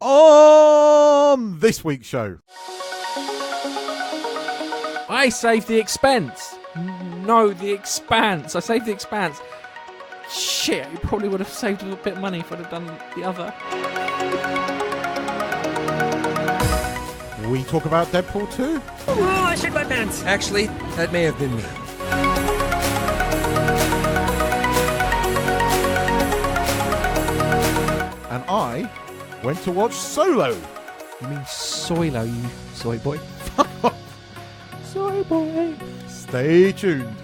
On this week's show, I saved the Expense. No, the Expanse. I saved the Expanse. Shit, you probably would have saved a bit of money if I'd have done the other. we talk about Deadpool 2. Oh, I shit my pants. Actually, that may have been me. And I went to watch Solo. You mean Soilo, you soy boy? Soy boy. Stay tuned.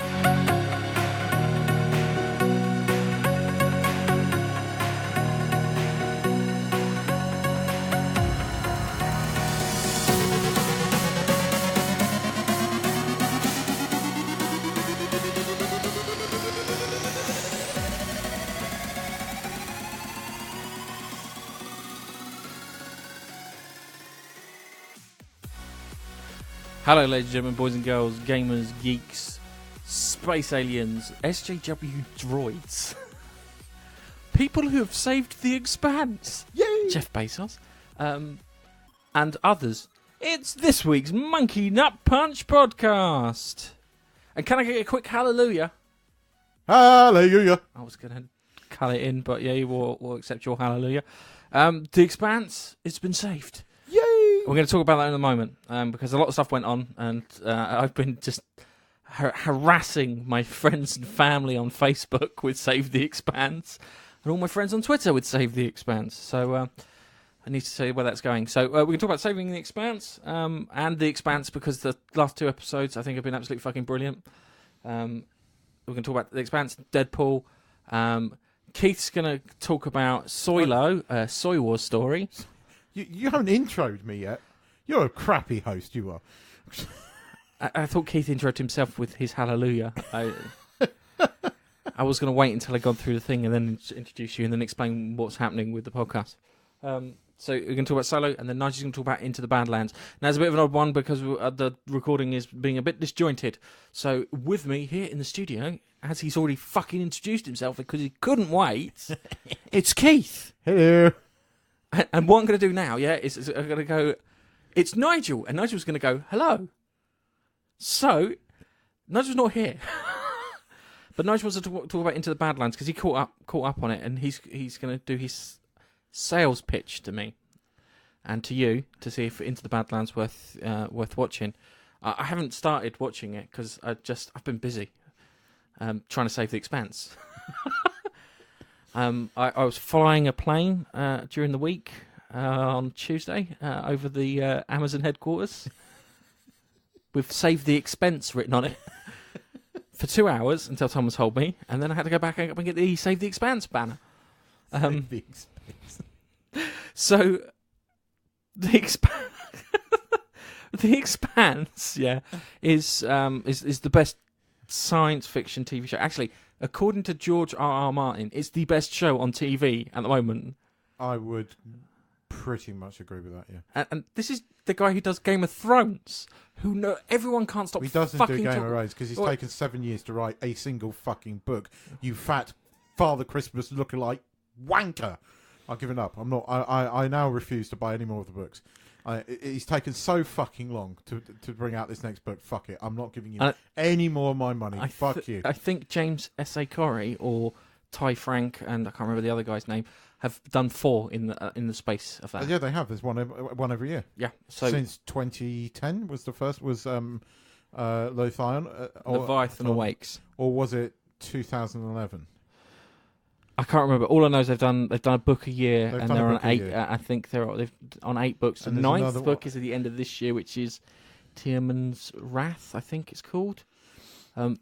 Hello, ladies and gentlemen, boys and girls, gamers, geeks, space aliens, SJW droids, people who have saved the Expanse, Yay! Jeff Bezos, and others. It's this week's Monkey Nut Punch podcast. And can I get a quick hallelujah? Hallelujah. I was going to cut it in, but yeah, we'll accept your hallelujah. The Expanse, it's been saved. Yay! We're going to talk about that in a moment, because a lot of stuff went on, and I've been just harassing my friends and family on Facebook with Save the Expanse, and all my friends on Twitter with Save the Expanse. So I need to tell you where that's going. So we can talk about Saving the Expanse and the Expanse, because the last two episodes I think have been absolutely fucking brilliant. We're going to talk about the Expanse, Deadpool. Keith's going to talk about Soilo, Soy Wars story. You haven't introed me yet. You're a crappy host, you are. I thought Keith introed himself with his hallelujah. I was going to wait until I got through the thing and then introduce you and then explain what's happening with the podcast. So we're going to talk about Solo, and then Nigel's going to talk about Into the Badlands. Now, it's a bit of an odd one because the recording is being a bit disjointed. So with me here in the studio, as he's already fucking introduced himself because he couldn't wait, it's Keith. Hello. And what I'm going to do now, is I'm going to go, it's Nigel. And Nigel's going to go, hello. So, Nigel's not here. But Nigel wants to talk about Into the Badlands because he caught up on it. And he's going to do his sales pitch to me and to you to see if Into the Badlands worth watching. I haven't started watching it because I've been busy trying to save the Expanse. I was flying a plane during the week on Tuesday over the Amazon headquarters with Save the Expense written on it for 2 hours until Thomas told me, and then I had to go back and get the Save the Expanse banner. Save the Expanse. So the Expanse, is the best science fiction TV show. Actually, according to George R.R. Martin, it's the best show on TV at the moment. I would pretty much agree with that, yeah. And this is the guy who does Game of Thrones, everyone can't stop He doesn't fucking do Game talking. of Thrones because he's taken 7 years to write a single fucking book. You fat Father Christmas lookalike wanker. I've given up. I'm not. I now refuse to buy any more of the books. He's taken so fucking long to bring out this next book. Fuck it. I'm not giving you any more of my money. Fuck you. I think James S.A. Corey or Ty Frank, and I can't remember the other guy's name, have done 4 in the space of that. Yeah, they have. There's one every year. Yeah. So since 2010 was the first. Was Leviathan Awakes, or was it 2011? I can't remember. All I know is they've done a book a year, and they're on 8. I think they're on 8 books. The 9th book is at the end of this year, which is Tiamat's Wrath, I think it's called.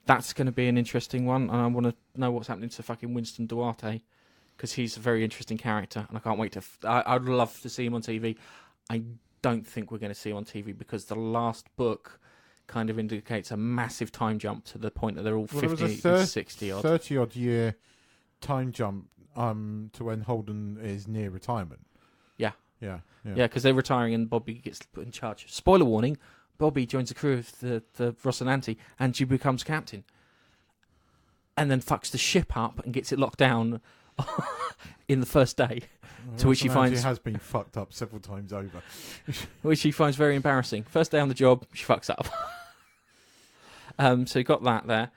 That's going to be an interesting one, and I want to know what's happening to fucking Winston Duarte, because he's a very interesting character, and I can't wait to. I'd love to see him on TV. I don't think we're going to see him on TV because the last book kind of indicates a massive time jump to the point that they're all 50 and 60 odd. 30 odd year time jump to when Holden is near retirement. Yeah, because they're retiring and Bobby gets put in charge. Spoiler warning: Bobby joins the crew of the Rocinante and she becomes captain, and then fucks the ship up and gets it locked down in the first day. To which he finds has been fucked up several times over. which he finds very embarrassing. First day on the job, she fucks up. So you got that there.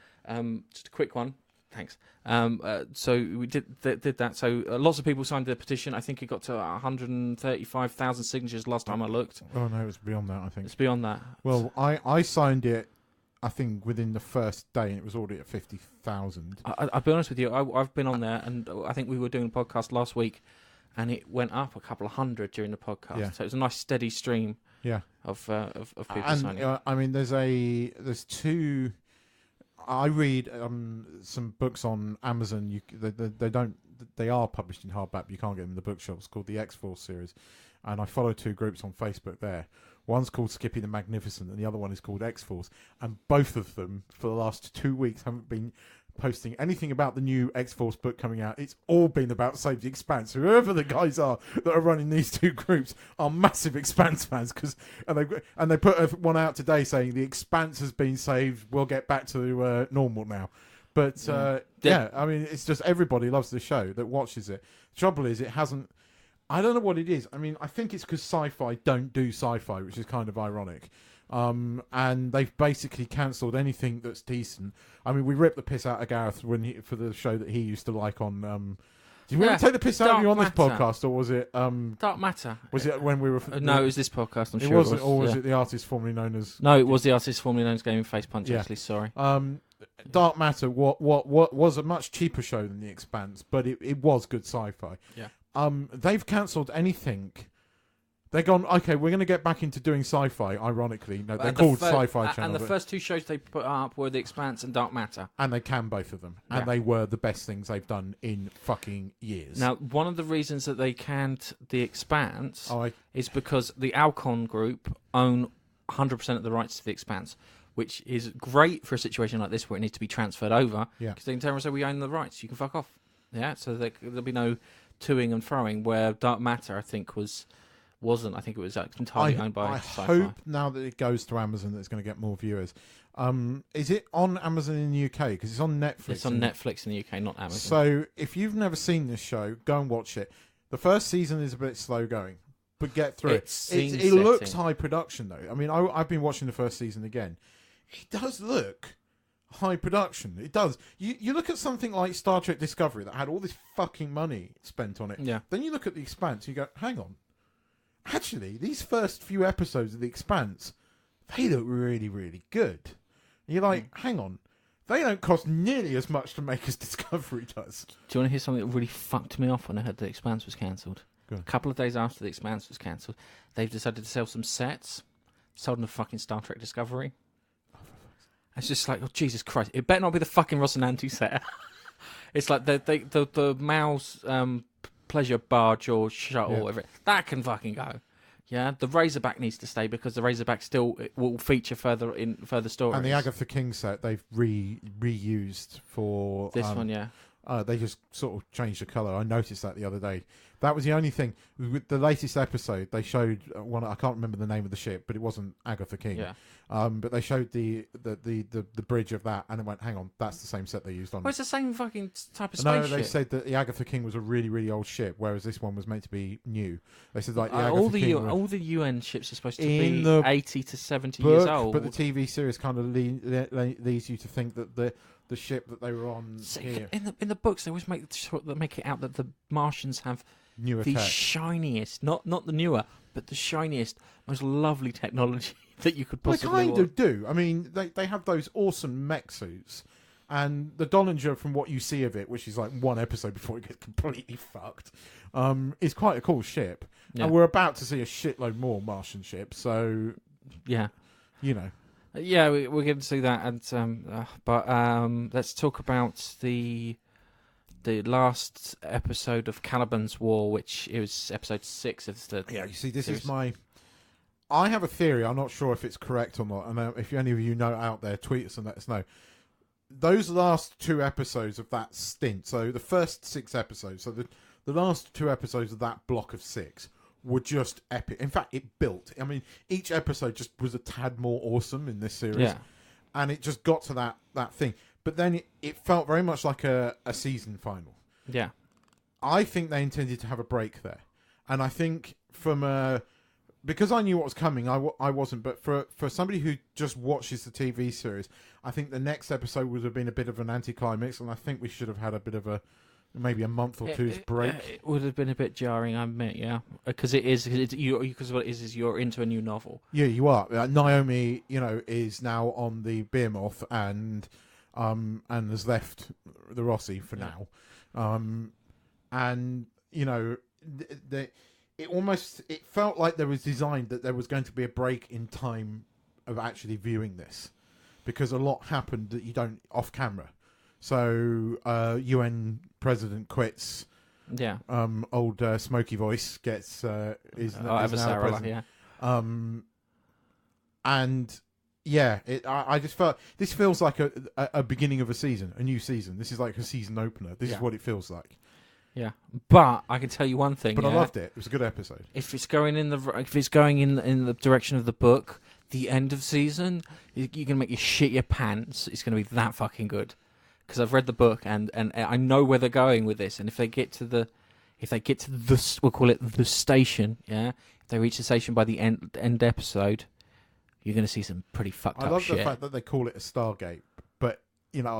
Just a quick one. Thanks. So we did that. So lots of people signed the petition. I think it got to 135,000 signatures last time I looked. Oh no, it was beyond that. I think It's beyond that. Well, I signed it, I think within the first day, and it was already at 50,000. I'll be honest with you. I've been on there, and I think we were doing a podcast last week, and it went up a couple of hundred during the podcast. Yeah. So it was a nice steady stream. Yeah. Of people And signing. I mean, there's two. I read some books on Amazon. They are published in hardback, but you can't get them in the bookshops. Called the X-Force series, and I follow two groups on Facebook there. One's called Skippy the Magnificent, and the other one is called X-Force. And both of them, for the last 2 weeks, haven't been posting anything about the new X-Force book coming out. It's all been about Save the Expanse. Whoever the guys are that are running these two groups are massive Expanse fans, and they put one out today saying the Expanse has been saved. We'll get back to normal now. But yeah, I mean, it's just everybody loves the show that watches it. The trouble is, it hasn't. I don't know what it is. I mean, I think it's because Sci-Fi don't do Sci-Fi, which is kind of ironic. And they've basically cancelled anything that's decent. I mean, we ripped the piss out of Gareth for the show that he used to like on. Did we ever take the piss out of you on this podcast, or was it Dark Matter? Was it when we were? No, it was this podcast. I'm it sure wasn't, it was. or was it the artist formerly known as? No, it was the artist formerly known as Gaming Face Punch. Yeah. Actually, sorry. Dark Matter. What was a much cheaper show than The Expanse, but it was good sci-fi. Yeah. They've cancelled anything. They're gone, okay, we're going to get back into doing sci-fi, ironically. No, they're called Sci-Fi Channel. And the first two shows they put up were The Expanse and Dark Matter. And they can both of them. And they were the best things they've done in fucking years. Now, one of the reasons that they canned The Expanse is because the Alcon Group own 100% of the rights to The Expanse, which is great for a situation like this where it needs to be transferred over. Because they can turn around and say, we own the rights, you can fuck off. Yeah, so there'll be no toing and froing, where Dark Matter, I think, wasn't. I think it was entirely owned by Sci-Fi. I hope now that it goes to Amazon that it's going to get more viewers. Is it on Amazon in the UK? Because it's on Netflix. It's on Netflix in the UK, not Amazon. So if you've never seen this show, go and watch it. The first season is a bit slow going, but get through it. It looks high production, though. I mean, I've been watching the first season again. It does look high production. It does. You look at something like Star Trek Discovery that had all this fucking money spent on it. Yeah. Then you look at The Expanse, you go, hang on. Actually, these first few episodes of The Expanse, they look really, really good. And you're like, hang on. They don't cost nearly as much to make as Discovery does. Do you want to hear something that really fucked me off when I heard The Expanse was cancelled? A couple of days after The Expanse was cancelled, they've decided to sell some sets. Sold them to fucking Star Trek Discovery. It's just like, oh, Jesus Christ. It better not be the fucking Rocinante set. It's like the Mao's pleasure barge or shuttle, whatever. That can fucking go. Yeah, the Razorback needs to stay because the Razorback still will feature further stories. And the Agatha King set they've reused for this one, yeah. They just sort of changed the colour. I noticed that the other day. That was the only thing. With the latest episode, they showed one. I can't remember the name of the ship, but it wasn't Agatha King. Yeah. But they showed the bridge of that, and it went, hang on, that's the same set they used on. Well, it's the same fucking type of spaceship. No, they said that the Agatha King was a really, really old ship, whereas this one was meant to be new. They said like all the UN ships are supposed to be 80 to 70 years old. But the TV series kind of leads you to think that the ship that they were on here. In the books, they always make it out that the Martians have newer the tech. shiniest, not the newer, but the shiniest, most lovely technology that you could possibly They kind of do. I mean, they have those awesome mech suits. And the Dollinger, from what you see of it, which is like one episode before it gets completely fucked, is quite a cool ship. Yeah. And we're about to see a shitload more Martian ships, so... Yeah. You know. Yeah, we're going to see that. And but let's talk about the last episode of Caliban's War, which is episode 6 of the... Yeah, you see, this is my... I have a theory. I'm not sure if it's correct or not. And if any of you know out there, tweet us and let us know. Those last 2 episodes of that stint, so the first 6 episodes, so the last 2 episodes of that block of 6 were just epic. In fact, it built. I mean, each episode just was a tad more awesome in this series. Yeah. And it just got to that thing. But then it felt very much like a season final. Yeah. I think they intended to have a break there, and I think because I knew what was coming, I wasn't. But for somebody who just watches the TV series, I think the next episode would have been a bit of an anticlimax, and I think we should have had a bit of maybe a month or two's break. It would have been a bit jarring, I admit, yeah, because what it is you're into a new novel. Yeah, you are. Naomi, is now on the Behemoth and has left the Rossi for now, and it felt like there was designed that there was going to be a break in time of actually viewing this, because a lot happened that you don't off camera. So UN president quits. Yeah. Old smoky voice gets is now president. Yeah. And yeah, I just felt this feels like a beginning of a season, a new season. This is like a season opener. This is what it feels like. Yeah, but I can tell you one thing. But I loved it. It was a good episode. If it's going in the direction of the book, the end of season, you're gonna make you shit your pants. It's gonna be that fucking good, because I've read the book and I know where they're going with this. And if they get to the we'll call it the station, yeah. If they reach the station by the end episode, you're gonna see some pretty fucked up shit. I love the fact that they call it a Stargate, but I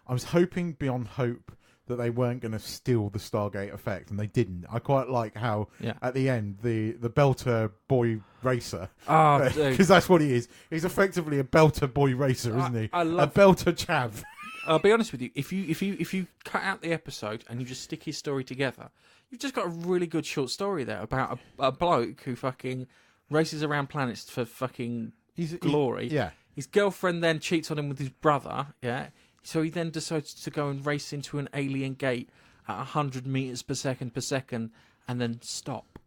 was hoping beyond hope that they weren't going to steal the Stargate effect, and they didn't. I quite like how at the end the belter boy racer, because that's what he is. He's effectively a belter boy racer, isn't he? A belter chav. I'll be honest with you. If you cut out the episode and you just stick his story together, you've just got a really good short story there about a bloke who fucking races around planets for fucking glory. His girlfriend then cheats on him with his brother. Yeah. So he then decides to go and race into an alien gate at 100 meters per second, and then stop.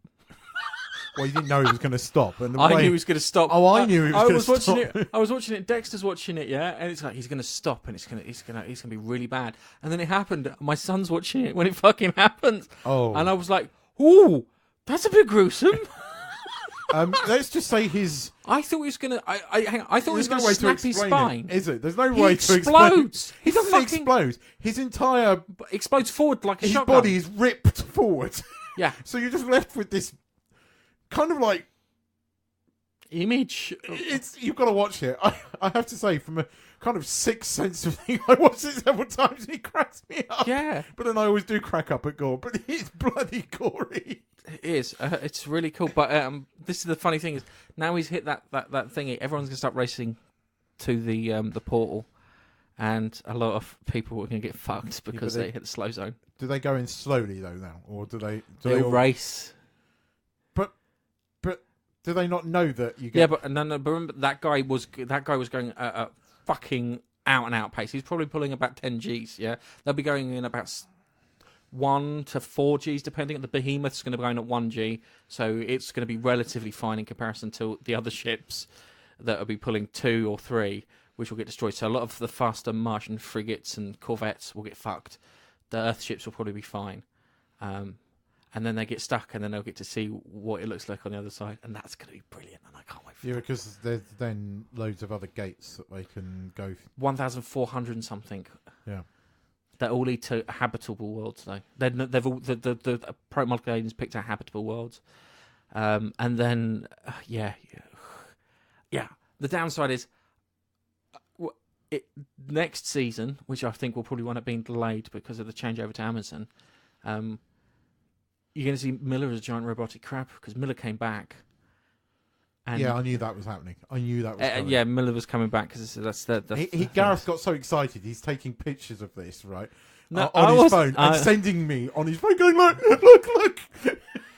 Well, you didn't know he was going to stop. And I knew he was going to stop. Oh, I knew he was going to stop. I was watching it. Dexter's watching it, yeah, and it's like he's going to stop, and it's going to be really bad. And then it happened. My son's watching it when it fucking happened. Oh, and I was like, "Ooh, that's a bit gruesome." Let's just say I thought he was gonna. I thought he was gonna snap his spine. Is it? There's no way to explain. He doesn't explode. His entire explodes forward like a shotgun. His body is ripped forward. Yeah. So you're just left with this kind of like image. You've got to watch it. I have to say, from a kind of Sixth Sense of thing, I watched it several times and it cracks me up. Yeah. But then I always do crack up at gore. But it's bloody gory. It is. It's really cool. But this is the funny thing is now he's hit that thingy. Everyone's gonna start racing to the portal, and a lot of people are gonna get fucked because they hit the slow zone. Do they go in slowly though now, or do they? They'll race. But do they not know that you get? Yeah, but no. But remember that guy was going at a fucking out and out pace. He's probably pulling about 10 Gs. Yeah, they'll be going in about 1 to 4 Gs, depending. The Behemoth's going to be going at 1 G, so it's going to be relatively fine in comparison to the other ships that will be pulling 2 or 3, which will get destroyed. So a lot of the faster Martian frigates and corvettes will get fucked. The Earth ships will probably be fine. And then they get stuck, and then they'll get to see what it looks like on the other side, and that's going to be brilliant, and I can't wait for it. Yeah, because there's then loads of other gates that they can go 1,400 and something. Yeah. That all lead to habitable worlds, though. They've all the proto-molecular aliens picked out habitable worlds, and then yeah. The downside is next season, which I think will probably wind up being delayed because of the changeover to Amazon. You're going to see Miller as a giant robotic crab because Miller came back. And yeah, I knew that was happening. I knew that was coming. Yeah, Miller was coming back because that's Gareth got so excited. He's taking pictures of this, right? No, on his phone and sending me on his phone, going, look.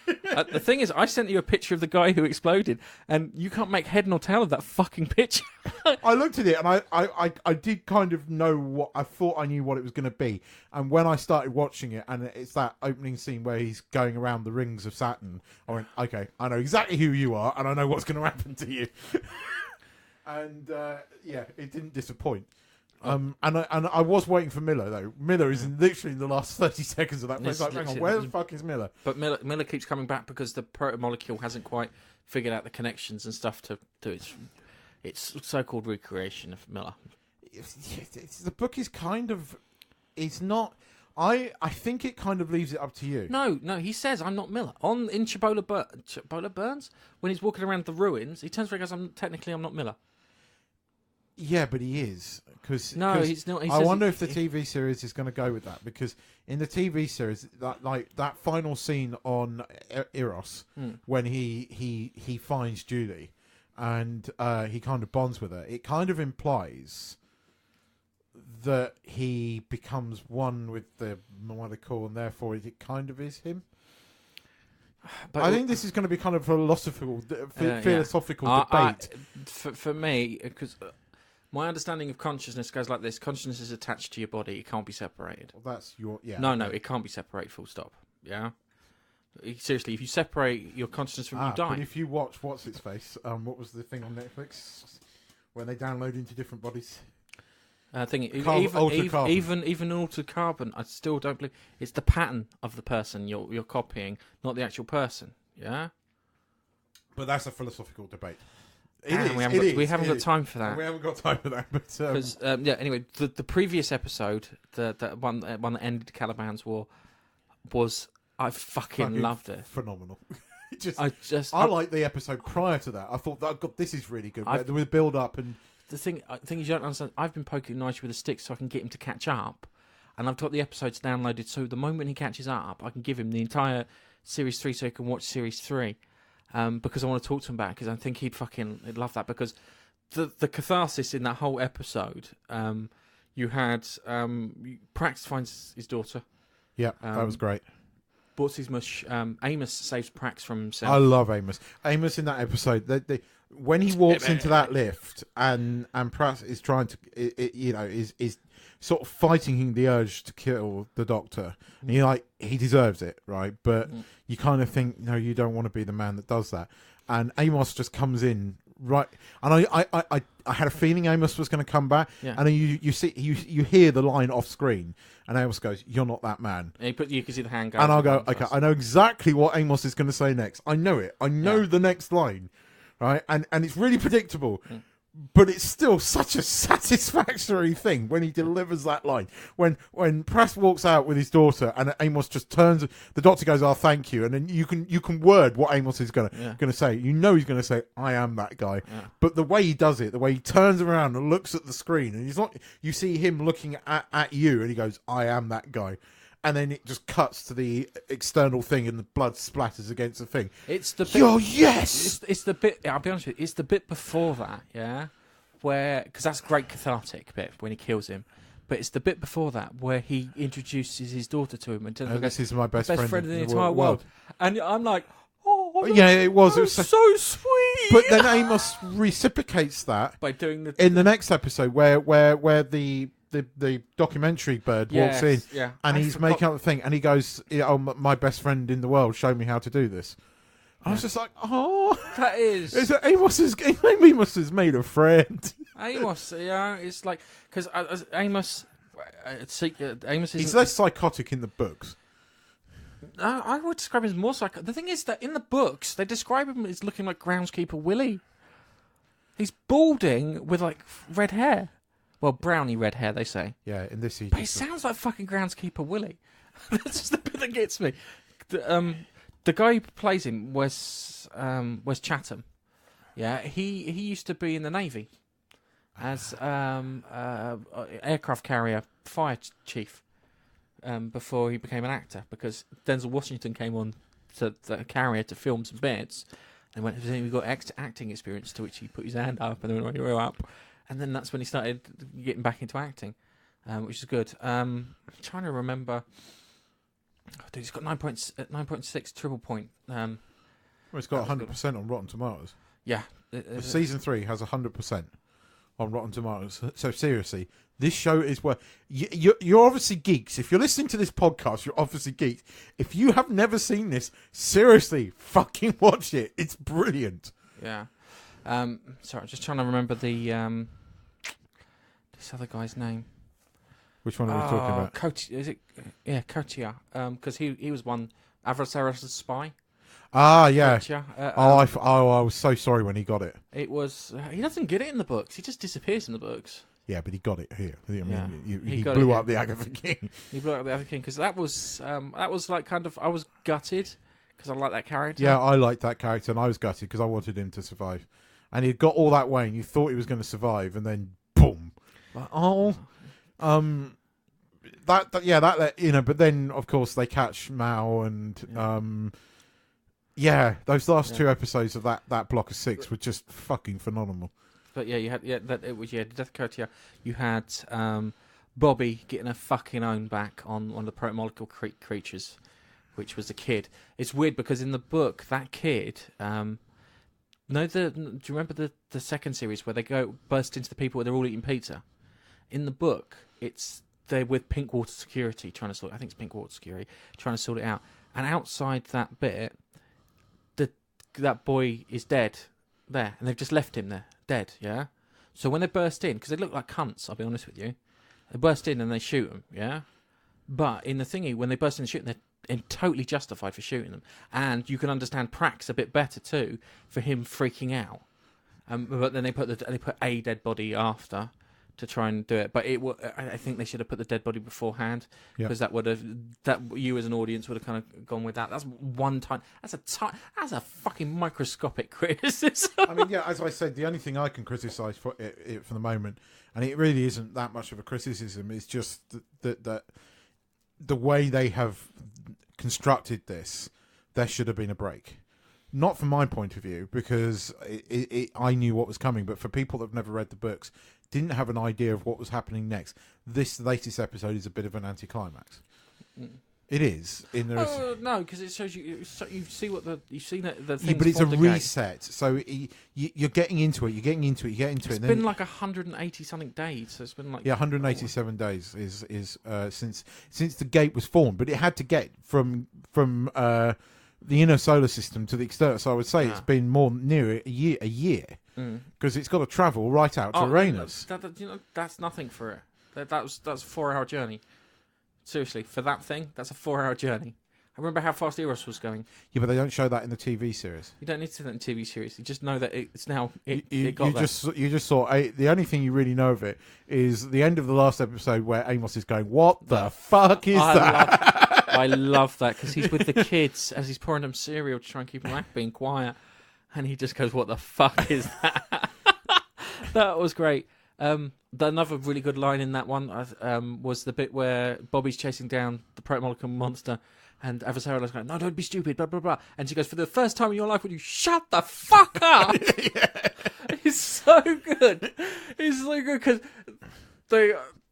The thing is, I sent you a picture of the guy who exploded, and you can't make head nor tail of that fucking picture. I looked at it, and I did kind of know what I thought. I knew what it was going to be, and when I started watching it, and it's that opening scene where he's going around the rings of Saturn, I went, okay, I know exactly who you are, and I know what's going to happen to you. And yeah, it didn't disappoint. And I was waiting for Miller though. Miller is literally in the last 30 seconds of that place. Like, hang on, where the fuck is Miller? But Miller keeps coming back because the proto-molecule hasn't quite figured out the connections and stuff to do its so-called recreation of Miller. The book is kind of... It's not... I think it kind of leaves it up to you. No, he says I'm not Miller. In Cibola Burns, when he's walking around the ruins, he turns around and goes, I'm not Miller. Yeah, but he is. He's not. I wonder if the TV series is going to go with that, because in the TV series, that final scene on Eros, when he finds Julie, and he kind of bonds with her, it kind of implies that he becomes one with the molecule, and therefore it kind of is him. But I think this is going to be kind of a philosophical debate. For me, because my understanding of consciousness goes like this: consciousness is attached to your body; it can't be separated. Well, that's your No, it can't be separated. Full stop. Yeah. Seriously, if you separate your consciousness from you die. But if you watch What's Its Face, what was the thing on Netflix when they download into different bodies? Even altered carbon, I still don't believe it's the pattern of the person you're copying, not the actual person. Yeah, but that's a philosophical debate. We haven't got time for that. We haven't got time for that. But anyway, the previous episode, the one that ended Caliban's war, was I fucking loved it. Phenomenal. I like the episode prior to that. I thought God, this is really good. There was build up and. The thing is, you don't understand. I've been poking Nigel with a stick so I can get him to catch up, and I've got the episodes downloaded. So the moment he catches up, I can give him the entire series 3, so he can watch series 3. Because I want to talk to him about it, because I think he'd love that. Because the catharsis in that whole episode, you had Prax finds his daughter. Yeah, that was great. Amos saves Prax from himself. I love Amos. Amos in that episode. When he walks into that lift and Pratt is trying to, is sort of fighting the urge to kill the Doctor. And he deserves it, right? But you kind of think, no, you don't want to be the man that does that. And Amos just comes in, right? And I had a feeling Amos was going to come back. Yeah. And then you hear the line off screen, and Amos goes, "You're not that man." And you can see the hand go. And I'll go, okay, I know exactly what Amos is going to say next. I know it. I know the next line. Right, and it's really predictable, but it's still such a satisfactory thing when he delivers that line. When Pratt walks out with his daughter, and Amos just turns, the Doctor goes, "Oh, thank you," and then you can word what Amos is gonna say. You know he's gonna say, "I am that guy," but the way he does it, the way he turns around and looks at the screen, and he's not. You see him looking at you, and he goes, "I am that guy." And then it just cuts to the external thing, and the blood splatters against the thing. It's the bit, yes. It's the bit. I'll be honest with you. It's the bit before that, because that's a great cathartic bit when he kills him. But it's the bit before that where he introduces his daughter to him and tells him, "This is my best friend in the entire world." And I'm like, "Oh, yeah, it was so sweet." But then Amos reciprocates that by doing in the next episode where the documentary bird walks in, and he's making up the thing, and he goes, "Oh, my best friend in the world showed me how to do this." I was just like, "Oh, that is." Amos has made a friend. Amos, it's like because Amos is. He's less psychotic in the books. I would describe him as more psychotic. The thing is that in the books they describe him as looking like groundskeeper Willie. He's balding with like red hair. Well, browny red hair, they say. Yeah, in this season. But he sounds like fucking groundskeeper Willie. That's just the bit that gets me. The guy who plays him, Wes Chatham. Yeah, he used to be in the Navy as aircraft carrier fire chief before he became an actor, because Denzel Washington came on to the carrier to film some bits and went, "We've got acting experience," to which he put his hand up and then went, "You're up." And then that's when he started getting back into acting, which is good. I'm trying to remember. Oh, dude, he's got 9.6 triple point. Well, it's got 100% on Rotten Tomatoes. Yeah. Season 3 has 100% on Rotten Tomatoes. So seriously, this show is where you're obviously geeks. If you're listening to this podcast, you're obviously geeks. If you have never seen this, seriously, fucking watch it. It's brilliant. Yeah. Sorry, I'm just trying to remember the this other guy's name. Which one are we talking about? Kotia. Because he was one. Avrasaris' spy. Ah, yeah. Kotia. I was so sorry when he got it. It was. He doesn't get it in the books. He just disappears in the books. Yeah, but he got it here. I mean, Yeah. he got blew it up the Agatha King. He blew up the Agatha King because that was like kind of I was gutted because I like that character. Yeah, I liked that character, and I was gutted because I wanted him to survive. And he'd got all that way, and you thought he was going to survive, and then boom. Like, but then of course they catch Mao, and those last 2 episodes of that block of 6 were just fucking phenomenal. But yeah, you had the Death Cotia. You had Bobby getting her fucking own back on one of the proto-molecule creatures, which was the kid. It's weird because in the book, that kid. Do you remember the second series where they go burst into the people where they're all eating pizza? In the book, they're with Pinkwater Security trying to sort. I think it's Pinkwater Security trying to sort it out. And outside that bit, that boy is dead there, and they've just left him there, dead. Yeah. So when they burst in, because they look like cunts, I'll be honest with you, they burst in and they shoot them. Yeah. But in the thingy, when they burst in and shoot them, they're totally justified for shooting them, and you can understand Prax a bit better too for him freaking out. But then they put a dead body after to try and do it. But I think they should have put the dead body beforehand because that you as an audience would have kind of gone with that. That's one time. That's a fucking microscopic criticism. I mean, yeah, as I said, the only thing I can criticise for it for the moment, and it really isn't that much of a criticism, is just that the way they have constructed this, there should have been a break. Not from my point of view, because I knew what was coming, but for people that have never read the books, didn't have an idea of what was happening next, this latest episode is a bit of an anticlimax. It is. No, because it shows you see what you've seen the things. Yeah, but it's a reset. So you're getting into it. You're getting into it. It's been like 180 something days. So it's been like 187 days is since the gate was formed. But it had to get from the inner solar system to the external. So I would say it's been near a year because it's got to travel right out to Uranus. That's nothing for it. That's a 4-hour journey. Seriously, for that thing, that's a 4-hour journey. I remember how fast Eros was going. Yeah, but they don't show that in the TV series. You don't need to see that in the TV series. You just know that it's now. You just saw the only thing you really know of it is the end of the last episode where Amos is going, "What the fuck is that?" I love that because he's with the kids as he's pouring them cereal to try and keep them being quiet, and he just goes, "What the fuck is that?" That was great. Another really good line in that one was the bit where Bobby's chasing down the proto-molecule monster, and Avasarala's going, "No, don't be stupid, blah, blah, blah." And she goes, "For the first time in your life, would you shut the fuck up?" It's so good. It's so good because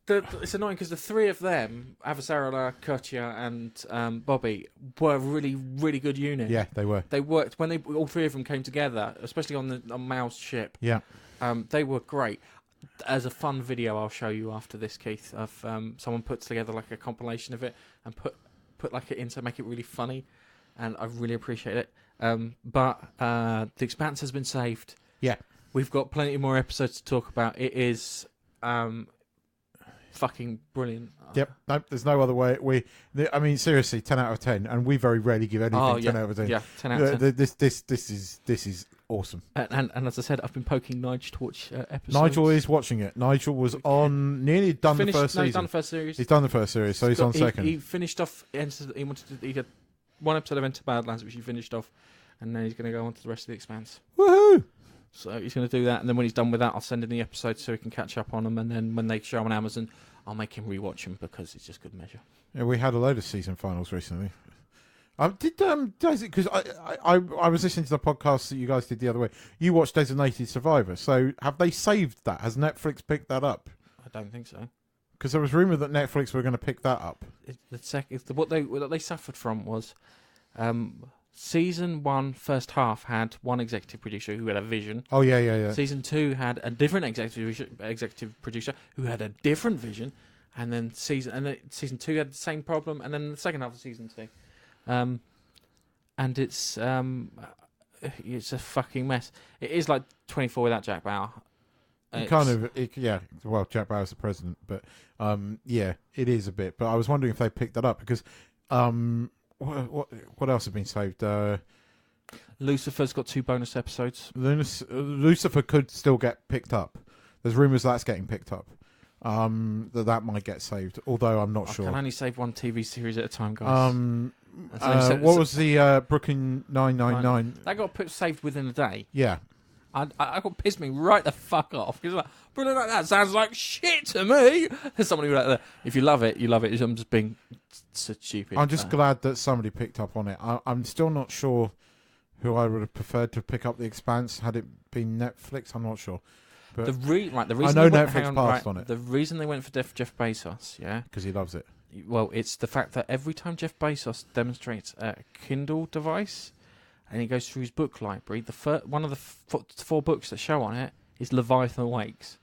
it's annoying because the three of them, Avasarala, Kurtia, and Bobby, were a really, really good unit. Yeah, they were. They worked when all three of them came together, especially on Mal's ship. Yeah. They were great. As a fun video I'll show you after this, Keith, of someone put together like a compilation of it and put like it in to make it really funny, and I really appreciate it. But the Expanse has been saved. Yeah. We've got plenty more episodes to talk about. It is fucking brilliant. Yep. No, there's no other way. I mean, seriously, 10 out of 10, and we very rarely give anything 10 out of 10. Yeah, 10 out of 10. This is awesome. And as I said, I've been poking Nigel to watch episodes. Nigel is watching it. Nigel was nearly done the first season. He's done the first series. He's done the first series, so he's on second. He finished off. He did one episode of Enter Badlands, which he finished off, and then he's going to go on to the rest of the Expanse. Woohoo! So he's going to do that, and then when he's done with that, I'll send him the episodes so he can catch up on them, and then when they show them on Amazon, I'll make him rewatch them because it's just good measure. Yeah, we had a load of season finals recently. Because I was listening to the podcast that you guys did the other way. You watched Designated Survivor, so have they saved that? Has Netflix picked that up? I don't think so. Because there was rumour that Netflix were going to pick that up. What they suffered from was season 1 first half had one executive producer who had a vision. Oh yeah. Season 2 had a different executive producer who had a different vision, and then season 2 had the same problem, and then the second half of season 2. And it's a fucking mess. It is like 24 without Jack Bauer. Well, Jack Bauer's the president, but it is a bit. But I was wondering if they picked that up because what else has been saved? Lucifer's got 2 bonus episodes. Lucifer could still get picked up. There's rumours that's getting picked up. that might get saved. Although I'm not sure. I can only save one TV series at a time, guys. What was the Brooklyn 999? That got saved within a day. Yeah. I got pissed me right the fuck off. Because like, Brooklyn like that sounds like shit to me. There's somebody like that. If you love it, you love it. I'm just being so stupid. I'm just glad that somebody picked up on it. I'm still not sure who I would have preferred to pick up The Expanse had it been Netflix. I'm not sure. But the reason I know Netflix passed on it. The reason they went for Jeff Bezos, yeah, because he loves it. Well, it's the fact that every time Jeff Bezos demonstrates a Kindle device, and he goes through his book library, one of the four books that show on it is Leviathan Awakes.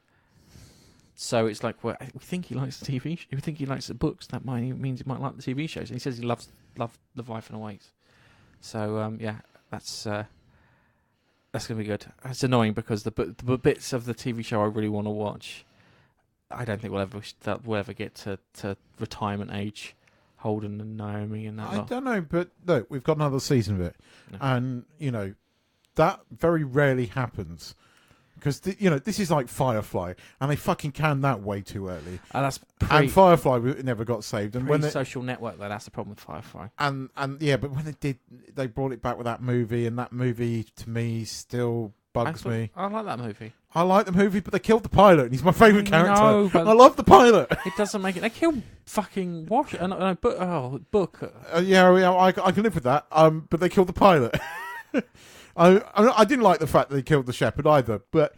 So it's like, well, we think he likes the TV. We think he likes the books. That means he might like the TV shows. And he says he loves Leviathan Awakes. So yeah, that's gonna be good. It's annoying because the bits of the TV show I really want to watch, I don't think we'll ever get to retirement age. Holden and Naomi and that. I don't know, but look, we've got another season of it, No. and that very rarely happens because this is like Firefly, and they fucking canned that way too early. And that's and Firefly never got saved. And when Social Network, though, that's the problem with Firefly. And yeah, but when it did, they brought it back with that movie, and that movie to me still bugs me. I like that movie. I like the movie, but they killed the pilot, and he's my favourite character. No, but I love the pilot. It doesn't make it. They killed fucking Book. Yeah, I can live with that. But they killed the pilot. I didn't like the fact that they killed the shepherd either, but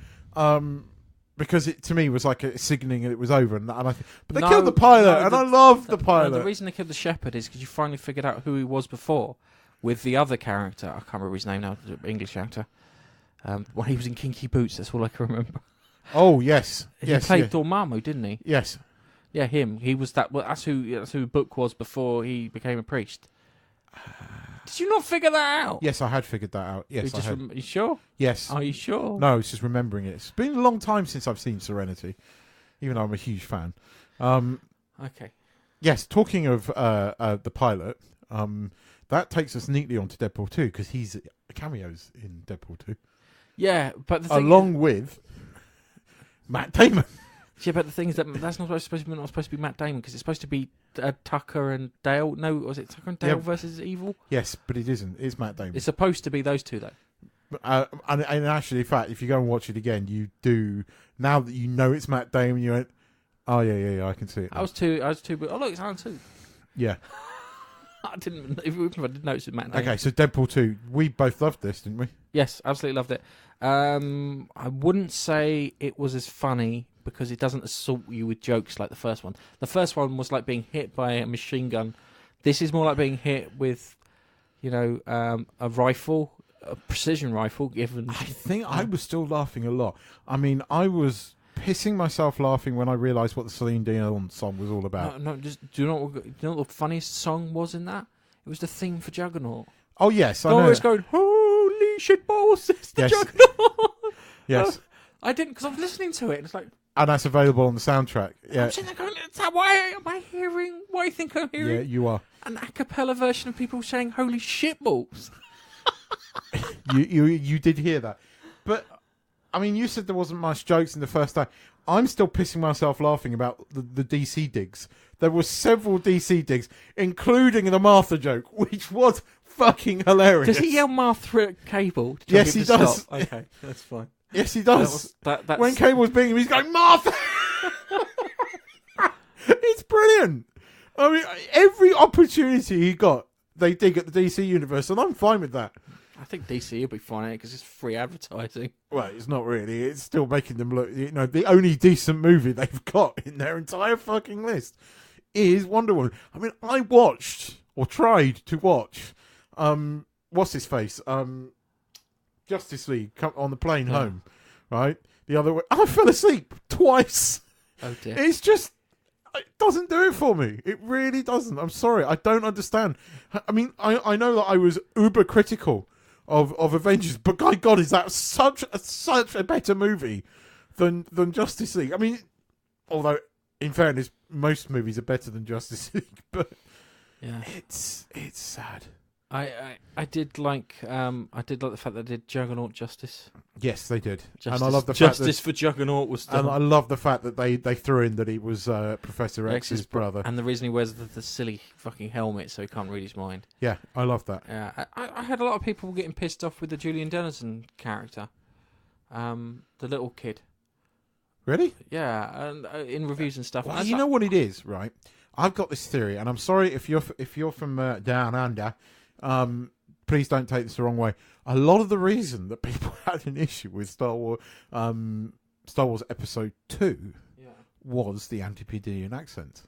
because it to me was like a signalling that it was over, but they killed the pilot, and I love the pilot. The reason they killed the shepherd is because you finally figured out who he was before with the other character. I can't remember his name now. The English actor. When he was in Kinky Boots, that's all I can remember. Oh yes, He played Dormammu, didn't he? Yes. Yeah, him. He was that. Well, that's who Book was before he became a priest. Did you not figure that out? Yes, I had figured that out. Yes, I had. You sure? Yes. Are you sure? No, it's just remembering it. It's been a long time since I've seen Serenity, even though I'm a huge fan. Okay. Yes, talking of the pilot, that takes us neatly onto Deadpool 2 because he's cameos in Deadpool 2. Yeah, but the thing along with Matt Damon. Yeah, but the thing is that's not supposed to be Matt Damon because it's supposed to be Tucker and Dale. No, was it Tucker and Dale versus Evil? Yes, but it isn't. It's Matt Damon. It's supposed to be those two though. And actually, in fact, if you go and watch it again, you do. Now that you know it's Matt Damon, you went, "Oh yeah, I can see it." Now. I was too. But look, it's Alan too. Yeah. I didn't notice it, Matt Damon. Okay, so Deadpool 2, we both loved this, didn't we? Yes, absolutely loved it. I wouldn't say it was as funny because it doesn't assault you with jokes like the first one. The first one was like being hit by a machine gun. This is more like being hit with, a rifle, a precision rifle. Given, I think I was still laughing a lot. I mean, I was pissing myself laughing when I realised what the Celine Dion song was all about. No, do you know what the funniest song was in that? It was the theme for Juggernaut. Oh yes, I know. Always going, holy shit balls, it's the Yes. Juggernaut. Yes. I didn't because I was listening to it. And it's like, and that's available on the soundtrack. Yeah. I'm sitting there going, why am I hearing? Why do you think I'm hearing? Yeah, you are. An a cappella version of people saying "holy shit balls." You did hear that, but I mean, you said there wasn't much jokes in the first day. I'm still pissing myself laughing about the DC digs. There were several DC digs, including the Martha joke, which was fucking hilarious. Does he yell Martha at Cable? Yes, he does. Stop? Okay, that's fine. Yes, he does. That's... When Cable was beating him, he's going, Martha! It's brilliant. I mean, every opportunity he got, they dig at the DC universe, and I'm fine with that. I think DC will be fine because it's free advertising. Well, it's not really. It's still making them look, the only decent movie they've got in their entire fucking list is Wonder Woman. I mean, I watched, or tried to watch, what's his face? Justice League on the plane home, right? The other way. I fell asleep twice. Oh dear. It's just, it doesn't do it for me. It really doesn't. I'm sorry. I don't understand. I mean, I know that I was uber critical of Avengers, but by God, is that such a better movie than Justice League? I mean, although in fairness, most movies are better than Justice League, but yeah, it's sad. I did like the fact that they did Juggernaut justice. Yes, they did. Justice, and I love the justice fact that, for Juggernaut was done. and I love the fact that they threw in that he was Professor X's brother. And the reason he wears the silly fucking helmet so he can't read his mind. Yeah, I love that. Yeah, I had a lot of people getting pissed off with the Julian Dennison character, the little kid. Really? Yeah, and in reviews and stuff. Well, you know what it is, right? I've got this theory, and I'm sorry if you're from down under. Please don't take this the wrong way. A lot of the reason that people had an issue with Star Wars Episode 2 was the Antipodean accent.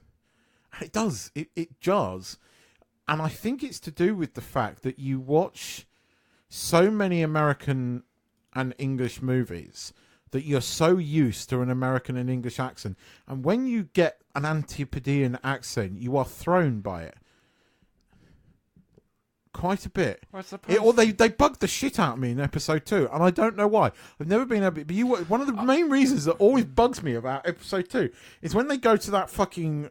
It does. It jars. And I think it's to do with the fact that you watch so many American and English movies that you're so used to an American and English accent. And when you get an Antipodean accent, you are thrown by it. Quite a bit. They bugged the shit out of me in Episode 2, and I don't know why. I've never been able. But one of the main reasons that always bugs me about Episode 2 is when they go to that fucking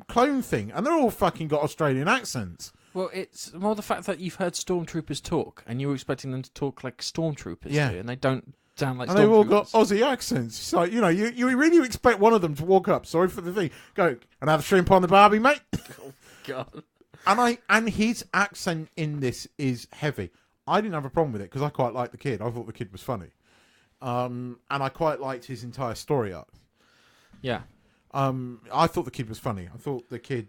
clone thing, and they're all fucking got Australian accents. Well, it's more the fact that you've heard stormtroopers talk, and you were expecting them to talk like stormtroopers do, and they don't sound like stormtroopers. And they've all got Aussie accents. So, you really expect one of them to walk up, sorry for the thing, go, another shrimp on the barbie, mate. Oh, God. And his accent in this is heavy. I didn't have a problem with it because I quite liked the kid. I thought the kid was funny, and I quite liked his entire story arc. Yeah, I thought the kid was funny. I thought the kid,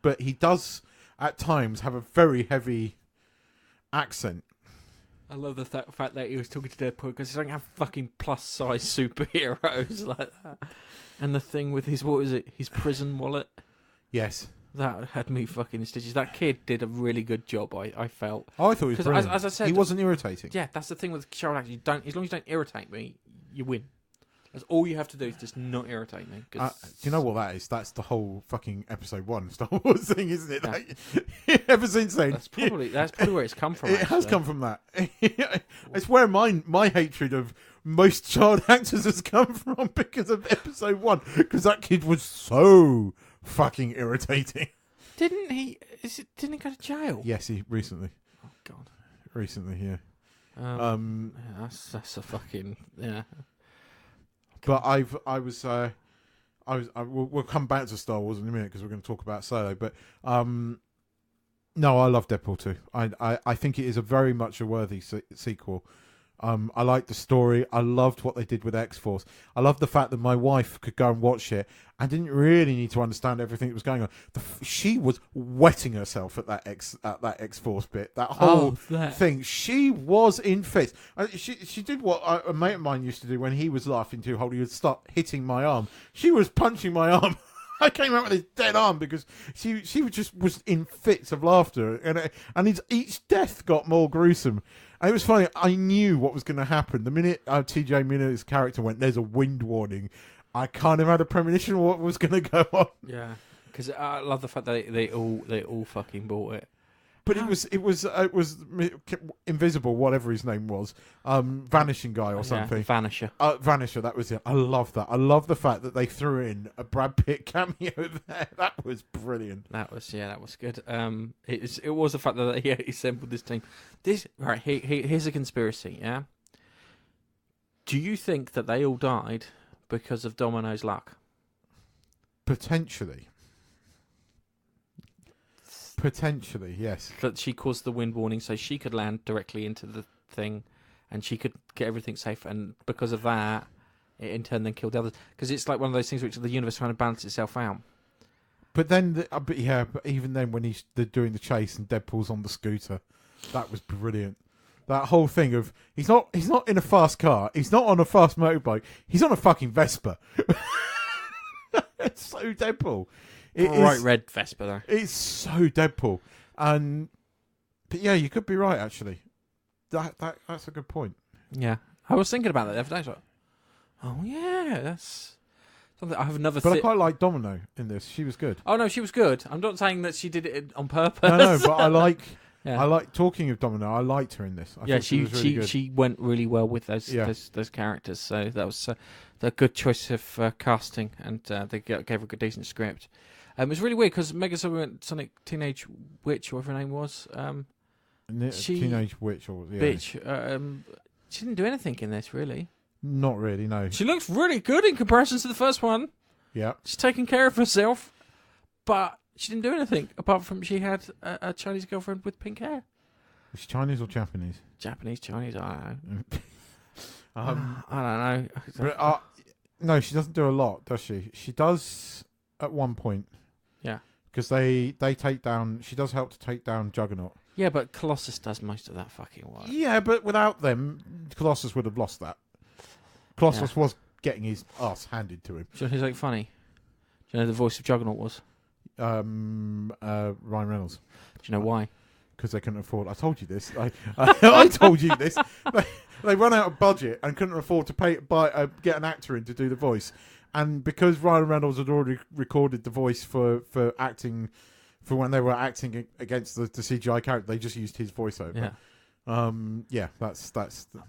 but he does at times have a very heavy accent. I love the fact that he was talking to Deadpool because he don't have fucking plus size superheroes like that. And the thing with his his prison wallet. Yes. That had me fucking in stitches. That kid did a really good job, I felt. Oh, I thought he was brilliant. As I said, he wasn't irritating. Yeah, that's the thing with child actors. As long as you don't irritate me, you win. That's all you have to do is just not irritate me. Do you know what that is? That's the whole fucking Episode 1 Star Wars thing, isn't it? Yeah. Ever since then. That's probably where it's come from. It has come from that. It's where my hatred of most child actors has come from because of Episode 1. Because that kid was so fucking irritating. Didn't he go to jail? Yes, he recently. Oh, God. Recently, yeah. Yeah, that's a fucking... Yeah. But we'll come back to Star Wars in a minute because we're going to talk about Solo. But no, I love Deadpool 2. I think it is very much a worthy sequel. I liked the story. I loved what they did with X-Force. I loved the fact that my wife could go and watch it and didn't really need to understand everything that was going on. She was wetting herself at that X-Force bit. That whole thing. She was in fits. She did what a mate of mine used to do when he was laughing too hard. He would start hitting my arm. She was punching my arm. I came out with his dead arm because she was in fits of laughter, and each death got more gruesome. And it was funny. I knew what was going to happen the minute T.J. Miller's character went. There's a wind warning. I kind of had a premonition of what was going to go on. Yeah, because I love the fact that they all fucking bought it. But it was Invisible, whatever his name was, Vanishing Guy or something. Yeah, Vanisher. Vanisher, that was it. I love that. I love the fact that they threw in a Brad Pitt cameo there. That was brilliant. That was good. It was the fact that he assembled this team. Here's a conspiracy. Yeah. Do you think that they all died because of Domino's luck? Potentially, yes. That she caused the wind warning so she could land directly into the thing and she could get everything safe. And because of that, it in turn then killed the others. Because it's like one of those things which the universe trying to balance itself out. But then, but even then when they're doing the chase and Deadpool's on the scooter, that was brilliant. That whole thing of, he's not in a fast car, he's not on a fast motorbike, he's on a fucking Vespa. It's so Deadpool. Red Vespa though. It's so Deadpool. But yeah, you could be right actually. That's a good point. Yeah. I was thinking about that the other day. I was like, oh yeah, that's something I have another But I quite like Domino in this. She was good. Oh no, she was good. I'm not saying that she did it on purpose. No, but I like talking of Domino. I liked her in this. I thought she was really good. She went really well with those characters. So that was a good choice of casting, and they gave her a decent script. It was really weird because Megasonic Teenage Witch, whatever her name was, Teenage Witch or Bitch. She didn't do anything in this, really. Not really, no. She looks really good in comparison to the first one. Yeah. She's taking care of herself, but she didn't do anything apart from she had a Chinese girlfriend with pink hair. Is she Chinese or Japanese? Chinese, I don't know. I don't know. But, no, she doesn't do a lot, does she? She does at one point. Yeah. Because they take down... She does help to take down Juggernaut. Yeah, but Colossus does most of that fucking work. Yeah, but without them, Colossus would have lost that. Colossus was getting his ass handed to him. Do you know who's like funny? Do you know who the voice of Juggernaut was? Ryan Reynolds. Do you know why? Because they couldn't afford... I told you this. I told you this. They run out of budget and couldn't afford to get an actor in to do the voice. And because Ryan Reynolds had already recorded the voice for acting... For when they were acting against the CGI character, they just used his voiceover. Yeah. That's.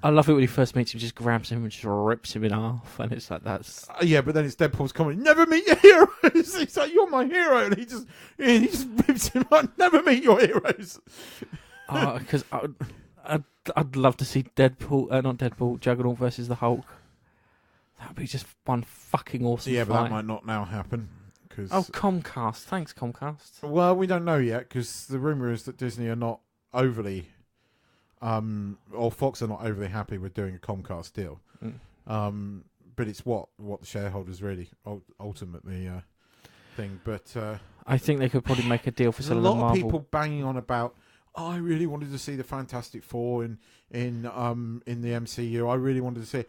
I love it when he first meets him, just grabs him and just rips him in half, and it's like that's. Yeah, but then it's Deadpool's comment. Never meet your heroes. He's like, you're my hero, and he just rips him up. Never meet your heroes. Because I'd love to see Juggernaut versus the Hulk. That'd be just one fucking awesome. Yeah, fight. but that might not now happen. Comcast. Thanks, Comcast. Well, we don't know yet because the rumor is that Disney are not overly, or Fox are not overly happy with doing a Comcast deal. But it's what the shareholders really ultimately think. But I think they could probably make a deal for selling Marvel. A lot of Marvel. people banging on about. Oh, I really wanted to see the Fantastic Four in the MCU. I really wanted to see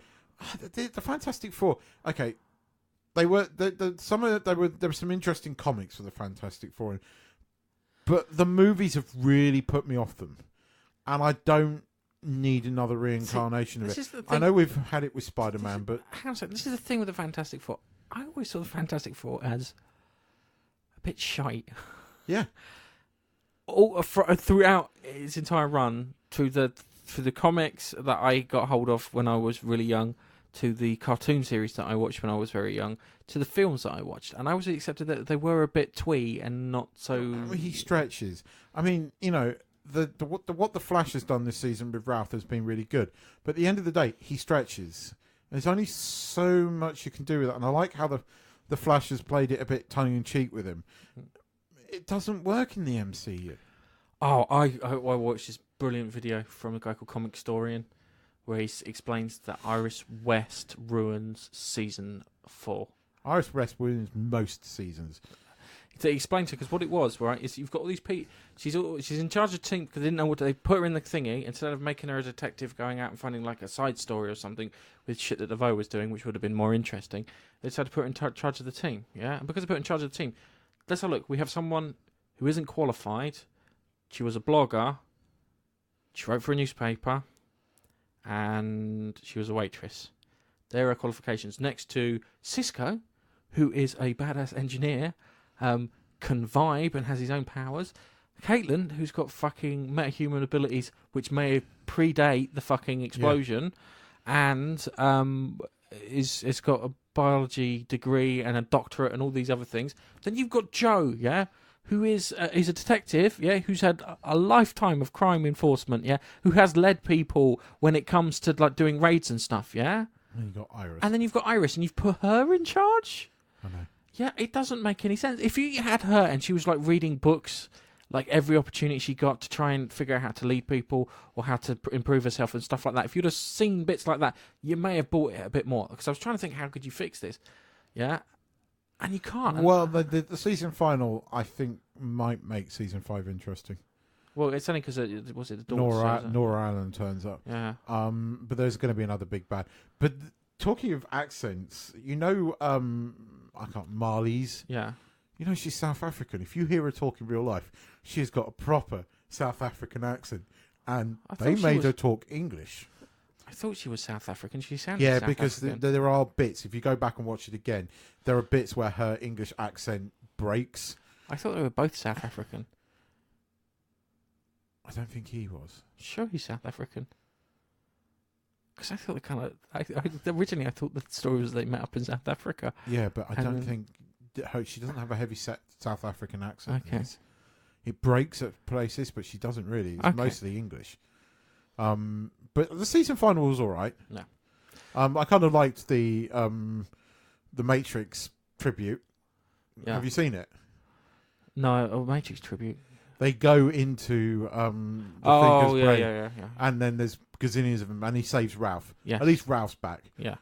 the Fantastic Four. Okay. There were some interesting comics for the Fantastic Four, but the movies have really put me off them, and I don't need another reincarnation of it. I know we've had it with Spider-Man, but hang on a second. This is the thing with the Fantastic Four. I always saw the Fantastic Four as a bit shite. Yeah. Throughout its entire run, through the comics that I got hold of when I was really young, to the cartoon series that I watched when I was very young, to the films that I watched, and I always accepted that they were a bit twee and not so. He stretches. I mean, what the Flash has done this season with Ralph has been really good, but at the end of the day, he stretches. There's only so much you can do with it, and I like how the Flash has played it a bit tongue in cheek with him. It doesn't work in the MCU. Oh, I watched this brilliant video from a guy called Comic Historian, where he explains that Iris West ruins season 4. Iris West ruins most seasons. He explained to her, because what it was, right, is you've got all these people. She's in charge of the team because they didn't know what they put her in the thingy instead of making her a detective going out and finding like a side story or something with shit that DeVoe was doing, which would have been more interesting. They decided to put her in charge of the team, yeah. And because they put her in charge of the team, let's have a look. We have someone who isn't qualified. She was a blogger. She wrote for a newspaper. And she was a waitress. There are qualifications. Next to Cisco, who is a badass engineer, can vibe and has his own powers. Caitlin, who's got fucking metahuman abilities, which may predate the fucking explosion, and is got a biology degree and a doctorate and all these other things. Then you've got Joe, yeah, who is a detective, yeah, who's had a lifetime of crime enforcement, yeah, who has led people when it comes to like doing raids and stuff, yeah. And you've got Iris. And then you've got Iris, and you've put her in charge. I know. Yeah, it doesn't make any sense. If you had her and she was like reading books, like every opportunity she got to try and figure out how to lead people or how to improve herself and stuff like that, if you'd have seen bits like that, you may have bought it a bit more. Because I was trying to think, how could you fix this? Yeah. And you can't. Well, the season final, I think, might make season 5 interesting. Well, it's only because was it the daughter? Nora Allen turns up. Yeah. But there's going to be another big bad. But talking of accents, I can't Marley's. Yeah. She's South African. If you hear her talk in real life, she's got a proper South African accent, and they made her talk English. I thought she was South African. She sounded South because there are bits. If you go back and watch it again, there are bits where her English accent breaks. I thought they were both South African. I don't think he was. Sure, he's South African. Because I thought originally I thought the story was they met up in South Africa. Yeah, but I don't think she doesn't have a heavy South African accent. Okay. It breaks at places, but she doesn't really. It's Okay. mostly English. But the season final was all right. No. I kind of liked the Matrix tribute. Yeah. Have you seen it? No, a Matrix tribute. They go into the Oh, Thinker's yeah, brain, yeah. and then there's gazillions of them, and he saves Ralph. Yes. At least Ralph's back. Yeah.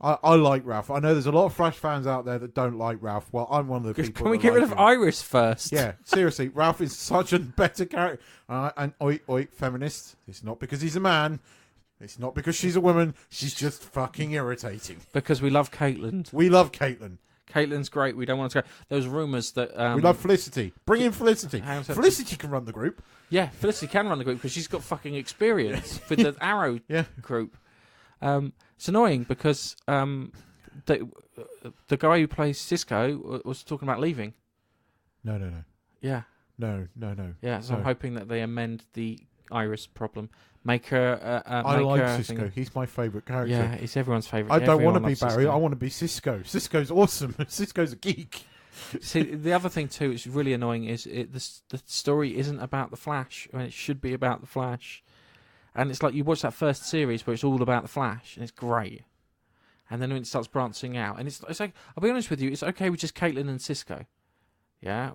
I like Ralph. I know there's a lot of Flash fans out there that don't like Ralph. Well, I'm one of the people. Can we that get rid like of him. Iris first? Yeah, seriously, Ralph is such a better character. And oi, feminists, it's not because he's a man. It's not because she's a woman. She's just fucking irritating. Because we love Caitlin. We love Caitlin. Caitlin's great. We don't want to go. There was rumours that... We love Felicity. Bring in Felicity. Hang on a second. Felicity can run the group. Yeah, Felicity can run the group because she's got fucking experience with the Arrow Yeah. group. It's annoying because the guy who plays Cisco was talking about leaving. No. Yeah. No. Yeah, so No. I'm hoping that they amend the Iris problem. Make her... I make like her Cisco. He's my favourite character. Yeah, he's everyone's favourite. I don't want to Everyone be loves Barry. Cisco. I want to be Cisco. Cisco's awesome. Cisco's a geek. See, the other thing too, which is really annoying, is the story isn't about the Flash when it should be about the Flash, and it's like you watch that first series where it's all about the Flash and it's great, and then when it starts branching out, and it's like, I'll be honest with you, it's okay with just Caitlin and Cisco, yeah,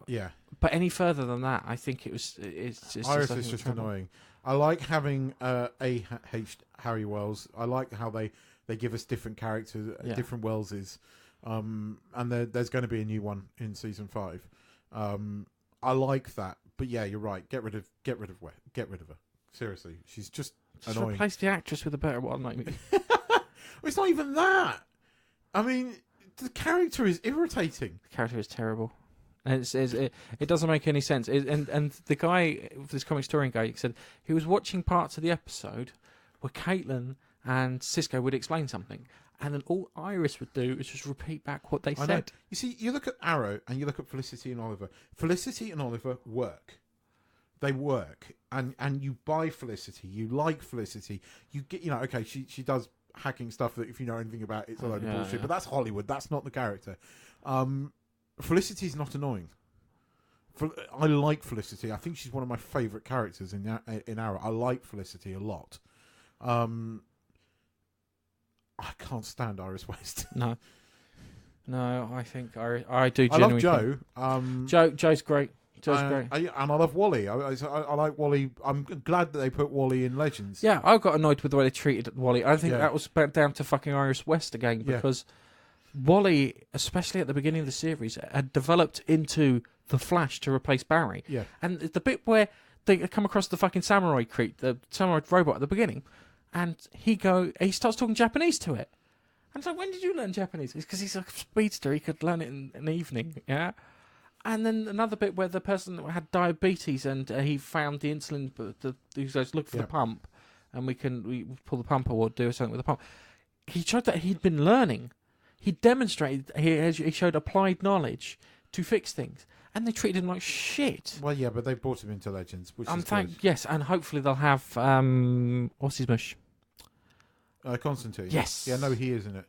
but any further than that, I think it's Iris just is just annoying. I like having Harry Wells. I like how they give us different characters, different Welleses. And there's going to be a new one in season 5. I like that, but yeah, you're right. Get rid of her. Seriously, she's just annoying. replace the actress with a better one, maybe. It's not even that. I mean, the character is irritating. The character is terrible. And it doesn't make any sense. And the guy, this comic historian guy, said he was watching parts of the episode where Caitlin and Cisco would explain something, and then all Iris would do is just repeat back what they I know. said. You see, you look at Arrow and you look at Felicity and Oliver. Felicity and Oliver work. They work, and you buy Felicity. You like Felicity. You get, okay, she does hacking stuff that if you know anything about, it's a load of bullshit. Yeah. But that's Hollywood. That's not the character. Felicity's not annoying. I like Felicity. I think she's one of my favourite characters in Arrow. I like Felicity a lot. I can't stand Iris West. No, I think I do. I love genuinely Joe. Joe's great. Joe's great. And I love Wally. I like Wally. I'm glad that they put Wally in Legends. Yeah, I got annoyed with the way they treated Wally. I think Yeah. that was down to fucking Iris West again, because Wally, especially at the beginning of the series, had developed into the Flash to replace Barry. Yeah. And the bit where they come across the fucking samurai creep, the samurai robot at the beginning, and he starts talking Japanese to it. And it's like, when did you learn Japanese? It's because he's a speedster. He could learn it in an evening. Yeah. And then another bit where the person had diabetes and he found the insulin. He goes, look for the pump, and we pull the pump or do something with the pump. He showed that he'd been learning. He demonstrated. He showed applied knowledge to fix things, and they treated him like shit. Well, yeah, but they brought him into Legends, which is good. Yes, and hopefully they'll have what's his mush? Constantine. Yes. Yeah, no, he is in it.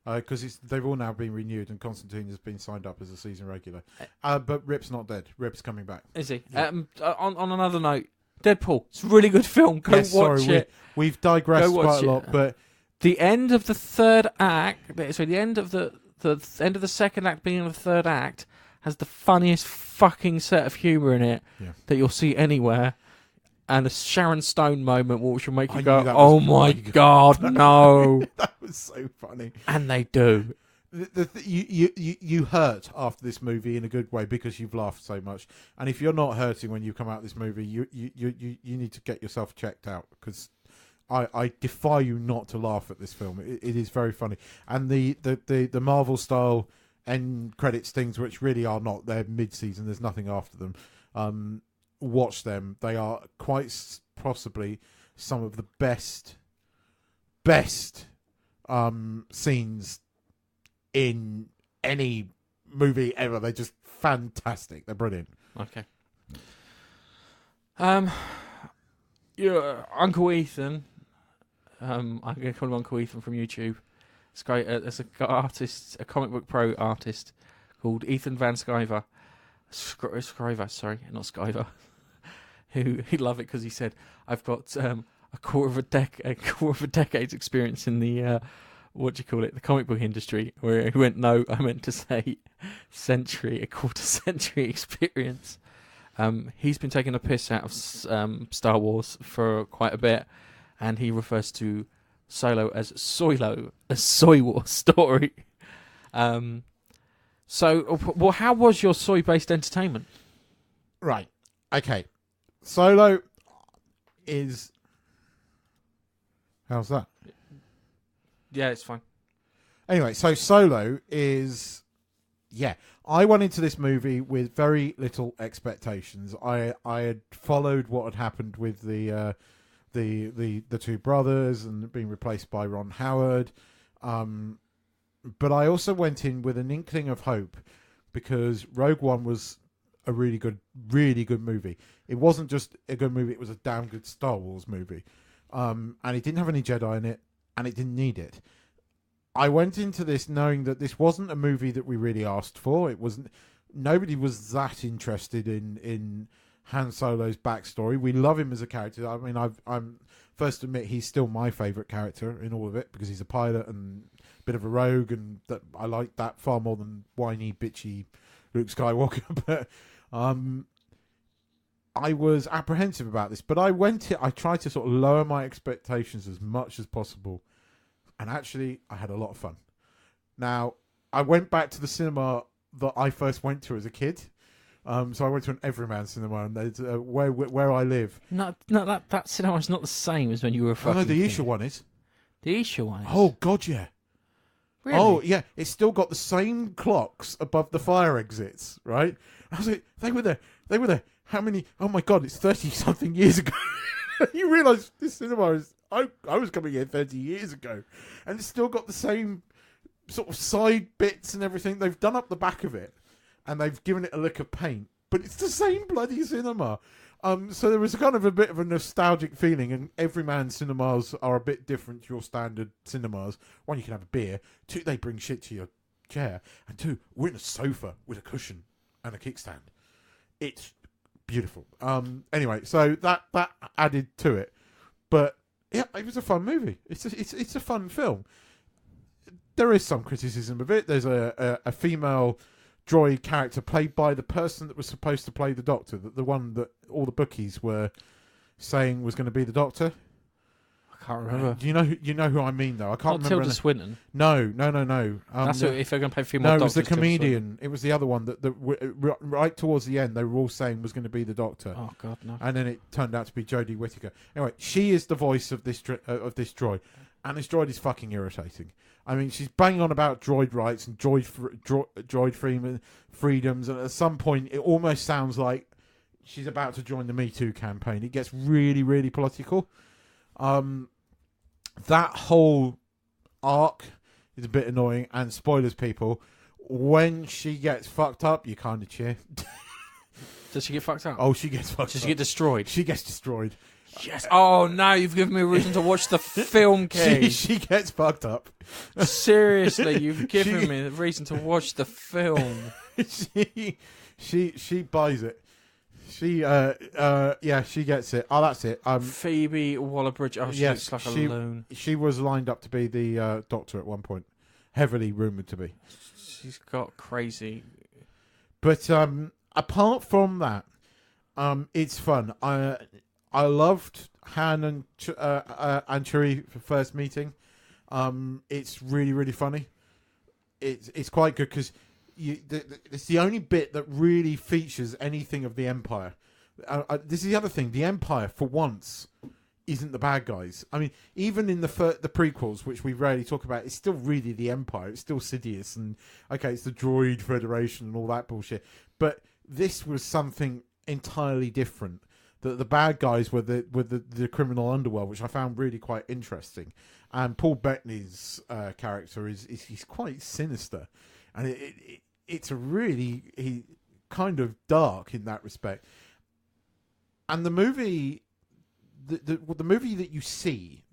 Because they've all now been renewed, and Constantine has been signed up as a season regular. But Rip's not dead. Rip's coming back. Is he? Yeah. On another note, Deadpool. It's a really good film. Go watch it. We've digressed quite a lot, but the end of the third act. Sorry, the end of the end of the second act, beginning of the third act, has the funniest fucking set of humour in it that you'll see anywhere. And a Sharon Stone moment which will make you go, "Oh my god, no!" That was so funny. And they do. You hurt after this movie in a good way because you've laughed so much. And if you're not hurting when you come out of this movie, you need to get yourself checked out, because I defy you not to laugh at this film. It is very funny. And the Marvel style end credits things, which really are not, they're mid-season. There's nothing after them. Watch them. They are quite possibly some of the best scenes in any movie ever. They're just fantastic. They're brilliant. Okay. Your Uncle Ethan. I'm going to call him Uncle Ethan from YouTube. It's great. There's a comic book pro artist called Ethan Van Sciver. Scriver, sorry, not Skyver, who love it because he said, "I've got a quarter of a decade's experience in the the comic book industry." Where he went, "No, I meant to say a quarter century experience." He's been taking a piss out of Star Wars for quite a bit, and he refers to Solo as Soilo, a soy war story. So, how was your soy-based entertainment? Right. Okay. Solo is... How's that? Yeah, it's fine. Anyway, so Solo is... Yeah. I went into this movie with very little expectations. I had followed what had happened with the two brothers and being replaced by Ron Howard. But I also went in with an inkling of hope because Rogue One was a really good movie. It wasn't just a good movie, it was a damn good Star Wars movie. And it didn't have any Jedi in it, and it didn't need it. I went into this knowing that this wasn't a movie that we really asked for. It wasn't. Nobody was that interested in Han Solo's backstory. We love him as a character. I mean, I'm first to admit he's still my favourite character in all of it because he's a pilot and a bit of a rogue, and that I like that far more than whiny, bitchy Luke Skywalker. But I was apprehensive about this, but I tried to sort of lower my expectations as much as possible, and actually I had a lot of fun. Now, I went back to the cinema that I first went to as a kid. So I went to an Everyman cinema, and there's, where I live. No, that cinema's not the same as when you were a fucking Oh, no, the kid. Isha one is. The Isha one is? Oh, God, yeah. Really? Oh, yeah. It's still got the same clocks above the fire exits, right? I was like, they were there. How many? Oh, my God, it's 30-something years ago. You realise this cinema is... I was coming here 30 years ago, and it's still got the same sort of side bits and everything. They've done up the back of it, and they've given it a lick of paint, but it's the same bloody cinema. So there was kind of a bit of a nostalgic feeling, and Everyman cinemas are a bit different to your standard cinemas. One, you can have a beer. Two, they bring shit to your chair. And two, we're in a sofa with a cushion and a kickstand. It's beautiful. Anyway, so that added to it. But yeah, it was a fun movie. It's a fun film. There is some criticism of it. There's a female droid character played by the person that was supposed to play the Doctor, the one that all the bookies were saying was going to be the Doctor. I can't remember. Do you know who I mean though? I can't remember. Tilda Swinton. No. That's if they're going to play female. No, it Doctors, was the Tilda comedian. Swinton. It was the other one that right towards the end they were all saying was going to be the Doctor. Oh God, no! And then it turned out to be Jodie Whittaker. Anyway, she is the voice of this droid, and this droid is fucking irritating. I mean, she's banging on about droid rights and droid freedoms, and at some point it almost sounds like she's about to join the Me Too campaign. It gets really, really political. That whole arc is a bit annoying, and spoilers, people. When she gets fucked up, you kind of cheer. Does she get fucked up? Oh, she gets fucked up. Does she get destroyed? She gets destroyed. Yes. Oh, now you've given me a reason to watch the film, Kay. She gets fucked up. Seriously, you've given me the reason to watch the film. She buys it. She gets it. Oh, that's it. Phoebe Waller-Bridge. Oh, she looks like a loon. She was lined up to be the Doctor at one point. Heavily rumoured to be. She's got crazy. But apart from that, it's fun. I loved Han and Chewie for first meeting. It's really, really funny. It's quite good because it's the only bit that really features anything of the Empire. This is the other thing. The Empire, for once, isn't the bad guys. I mean, even in the prequels, which we rarely talk about, it's still really the Empire. It's still Sidious, and okay, it's the Droid Federation and all that bullshit. But this was something entirely different. The bad guys were the criminal underworld, which I found really quite interesting. And Paul Bettany's character he's quite sinister, and it's a really kind of dark in that respect. And the movie, the movie that you see,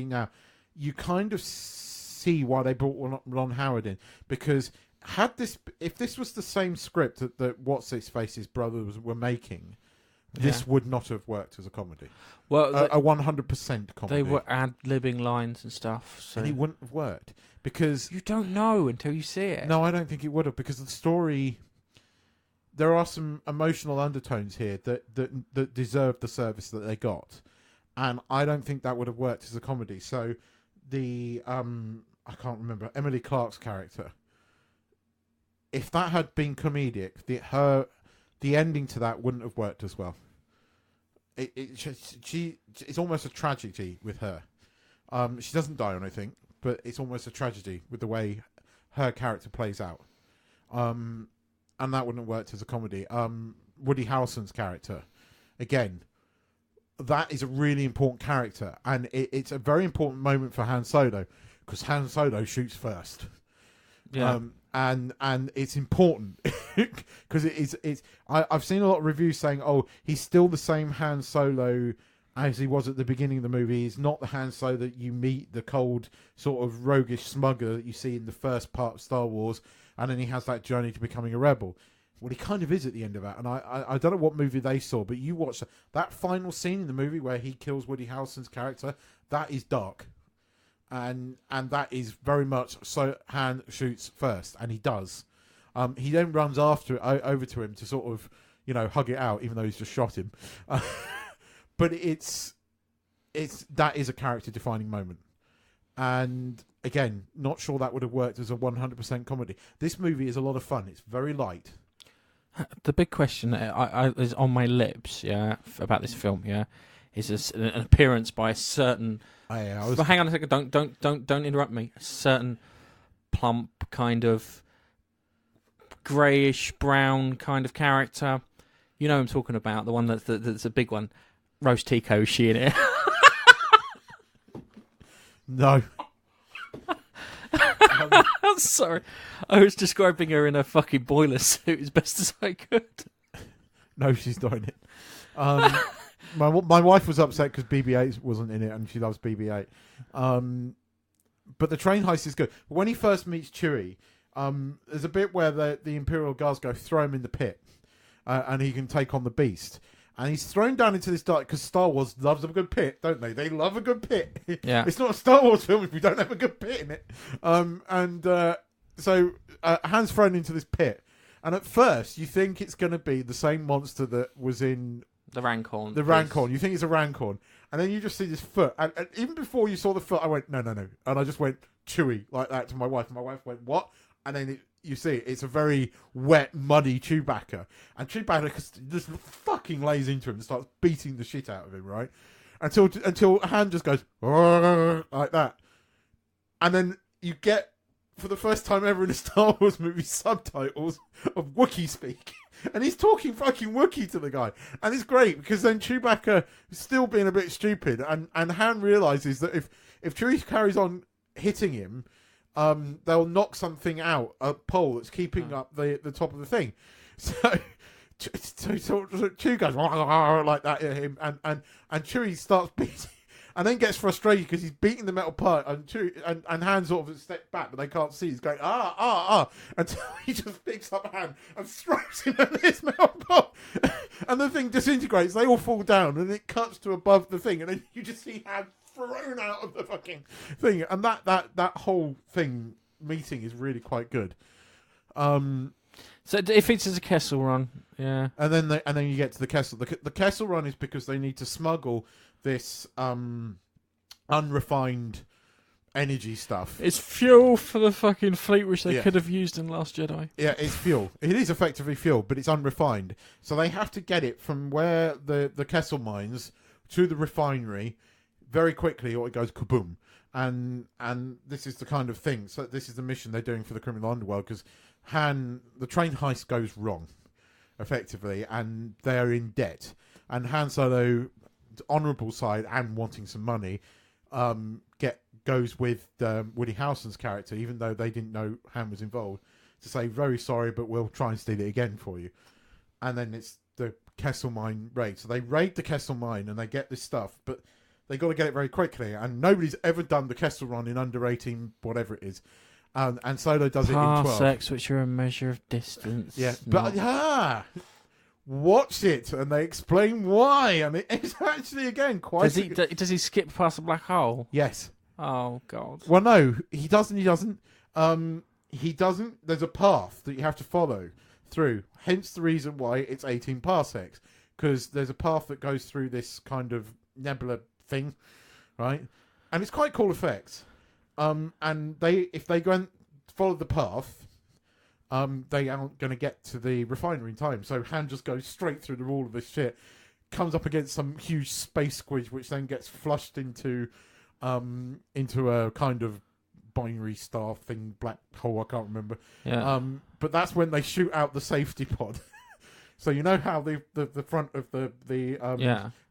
now, you kind of see why they brought Ron Howard in, because if this was the same script that What's His Face's brothers were making, this would not have worked as a comedy. Well, a 100% comedy. They were ad-libbing lines and stuff, so and it wouldn't have worked because you don't know until you see it. No, I don't think it would have, because the story. There are some emotional undertones here that deserve the service that they got, and I don't think that would have worked as a comedy. So the I can't remember Emily Clark's character. If that had been comedic, the ending to that wouldn't have worked as well. It's almost a tragedy with her. She doesn't die or anything, but it's almost a tragedy with the way her character plays out. And that wouldn't have worked as a comedy. Woody Harrelson's character, again, that is a really important character, and it's a very important moment for Han Solo, because Han Solo shoots first. Yeah. And it's important because I've seen a lot of reviews saying, oh, he's still the same Han Solo as he was at the beginning of the movie. He's not the Han Solo that you meet, the cold sort of roguish smuggler that you see in the first part of Star Wars, and then he has that journey to becoming a rebel. Well, he kind of is at the end of that, and I don't know what movie they saw, but you watch that final scene in the movie where he kills Woody Harrelson's character. That is dark. And that is very much so. Han shoots first, and he does. He then runs over to him to sort of, hug it out, even though he's just shot him. But that is a character defining moment. And again, not sure that would have worked as a 100% comedy. This movie is a lot of fun. It's very light. The big question that is on my lips, about this film, is an appearance by a certain. But hang on a second! Don't interrupt me. A certain plump kind of greyish brown kind of character. You know who I'm talking about, the one that's a big one. Rose Tico, is she in it? No. I'm sorry. I was describing her in a fucking boiler suit as best as I could. No, she's not in it. My wife was upset because BB-8 wasn't in it, and she loves BB-8. But the train heist is good. But when he first meets Chewie, there's a bit where the Imperial Guards go throw him in the pit, and he can take on the Beast. And he's thrown down into this dark, because Star Wars loves a good pit, don't they? They love a good pit. Yeah. It's not a Star Wars film if we don't have a good pit in it. So Han's thrown into this pit. And at first, you think it's going to be the same monster that was in... The Rancorn. You think it's a Rancorn. And then you just see this foot. And even before you saw the foot, I went, no. And I just went, Chewie, like that to my wife. And my wife went, what? And then you see it's a very wet, muddy Chewbacca. And Chewbacca just fucking lays into him and starts beating the shit out of him, right? Until Han just goes, like that. And then you get, for the first time ever in a Star Wars movie, subtitles of Wookiee speak. And he's talking fucking Wookiee to the guy. And it's great, because then Chewbacca is still being a bit stupid. And Han realises that if Chewie carries on hitting him, they'll knock something out, a pole that's keeping up the top of the thing. So Chewie goes like that at him, and Chewie starts beating, and then gets frustrated because he's beating the metal part, and Chewie, and Han sort of steps back, but they can't see. He's going until he just picks up Han and throws him at this metal part, and the thing disintegrates. They all fall down, and it cuts to above the thing, and then you just see Han thrown out of the fucking thing, and that whole thing meeting is really quite good. So if it's as a Kessel Run, yeah, and then you get to the Kessel. The Kessel Run is because they need to smuggle this unrefined energy stuff. It's fuel for the fucking fleet, which they could have used in Last Jedi. Yeah, it's fuel. It is effectively fuel, but it's unrefined. So they have to get it from where the Kessel mines to the refinery very quickly, or it goes kaboom. And this is the kind of thing. So this is the mission they're doing for the criminal underworld, because the train heist goes wrong, effectively, and they're in debt. And Han Solo, honourable side and wanting some money, goes with Woody Harrelson's character, even though they didn't know Han was involved, to say, very sorry, but we'll try and steal it again for you. And then it's the Kessel Mine raid. So they raid the Kessel Mine and they get this stuff, but they got to get it very quickly. And nobody's ever done the Kessel Run in under 18, whatever it is. And Solo does it in 12. Parsecs, which are a measure of distance. Yeah, but watch it, and they explain why, and it's actually again quite. Does he skip past a black hole? Yes. Oh God. Well, no, he doesn't. He doesn't. He doesn't. There's a path that you have to follow through. Hence the reason why it's 18 parsecs, because there's a path that goes through this kind of nebula thing, right? And it's quite cool effects. And if they go and follow the path, they aren't going to get to the refinery in time. So Han just goes straight through all of this shit, comes up against some huge space squidge, which then gets flushed into a kind of binary star thing, black hole. I can't remember. Yeah. But that's when they shoot out the safety pod. So you know how the front of the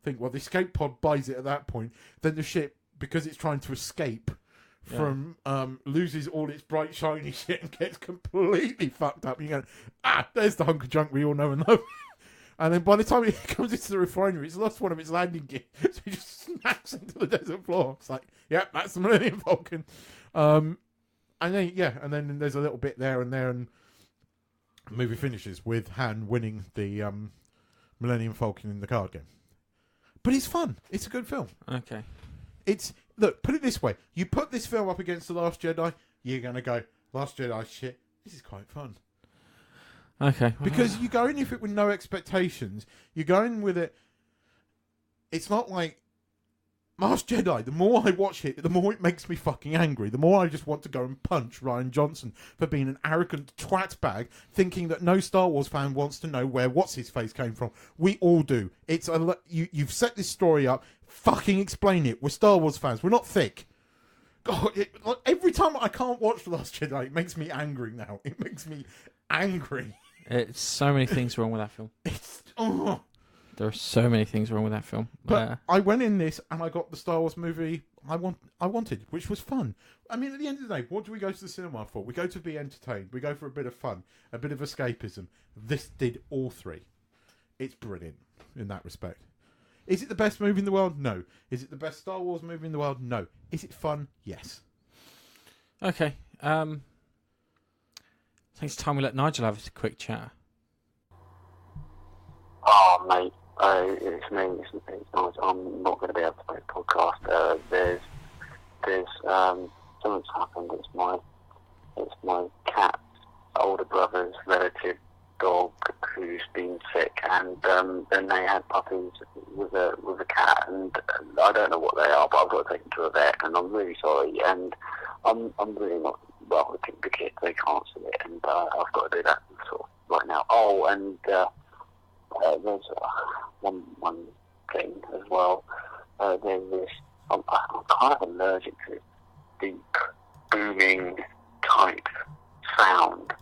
thing. Well, the escape pod buys it at that point. Then the ship, because it's trying to escape from loses all its bright shiny shit and gets completely fucked up. You go, there's the hunk of junk we all know and love. And then by the time it comes into the refinery, it's lost one of its landing gear, so it just smacks into the desert floor. It's like, that's the Millennium Falcon. And then there's a little bit there, and the movie finishes with Han winning the Millennium Falcon in the card game. But it's fun. It's a good film. Okay. Look, put it this way. You put this film up against The Last Jedi, you're going to go, Last Jedi, shit, this is quite fun. Okay. Because you go in with no expectations. You go in with it. It's not like Last Jedi. The more I watch it, the more it makes me fucking angry. The more I just want to go and punch Rian Johnson for being an arrogant twat bag, thinking that no Star Wars fan wants to know where what's-his-face came from. We all do. You've set this story up. Fucking explain it. We're Star Wars fans. We're not thick. God, every time I can't watch The Last Jedi, it makes me angry now. It makes me angry. It's so many things wrong with that film. There are so many things wrong with that film. But I went in this and I got the Star Wars movie I wanted, which was fun. I mean, at the end of the day, what do we go to the cinema for? We go to be entertained. We go for a bit of fun, a bit of escapism. This did all three. It's brilliant in that respect. Is it the best movie in the world? No. Is it the best Star Wars movie in the world? No. Is it fun? Yes. Okay. I think it's time we let Nigel have a quick chat. Oh, mate. It's me. It's nice. I'm not going to be able to make a podcast. There's something's happened. It's my cat's older brother's relative dog who's been sick, and then they had puppies with a cat, and I don't know what they are, but I've got to take them to a vet, and I'm really sorry, and I'm really not well with the kids. They can't see it, and I've got to do that sort of right now. Oh, and there's one thing as well. There's this. I'm kind of allergic to deep booming type sound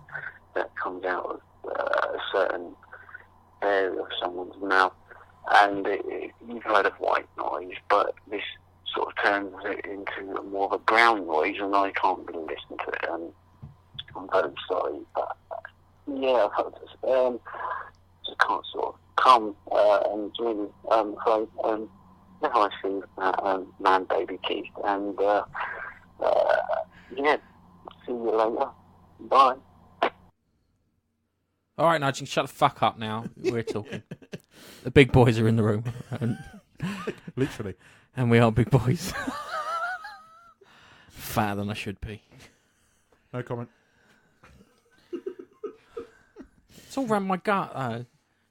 that comes out of a certain area of someone's mouth, and you've heard of white noise, but this sort of turns it into more of a brown noise, and I can't really listen to it, and I'm very sorry, but yeah, I just can't sort of come and join me. So now I see man baby teeth, and yeah, see you later, bye. All right, Nigel, shut the fuck up now. We're talking. The big boys are in the room. Literally. And we are big boys. Fatter than I should be. No comment. It's all round my gut, though.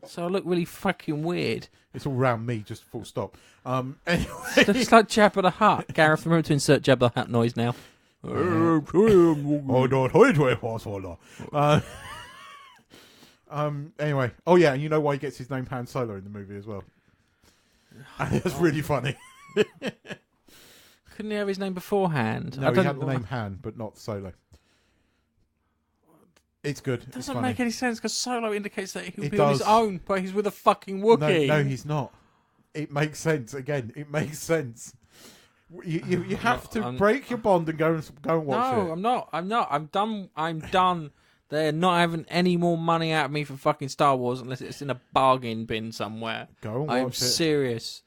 So I look really fucking weird. It's all round me, just full stop. Anyway. It's like Jabba the Hutt. Gareth, remember to insert Jabba the Hutt noise now. Anyway. Oh, yeah, and you know why he gets his name Han Solo in the movie as well. And it's really funny. Couldn't he have his name beforehand? No, he had the name Han, but not Solo. It's good. It doesn't make any sense, because Solo indicates that he'll be does. on his own, but he's with a fucking Wookiee. No, he's not. It makes sense. Again, it makes sense. You have to break your bond and go and watch it. No, I'm not. I'm done. I'm done. They're not having any more money out of me for fucking Star Wars unless it's in a bargain bin somewhere. Go and watch it. I'm serious.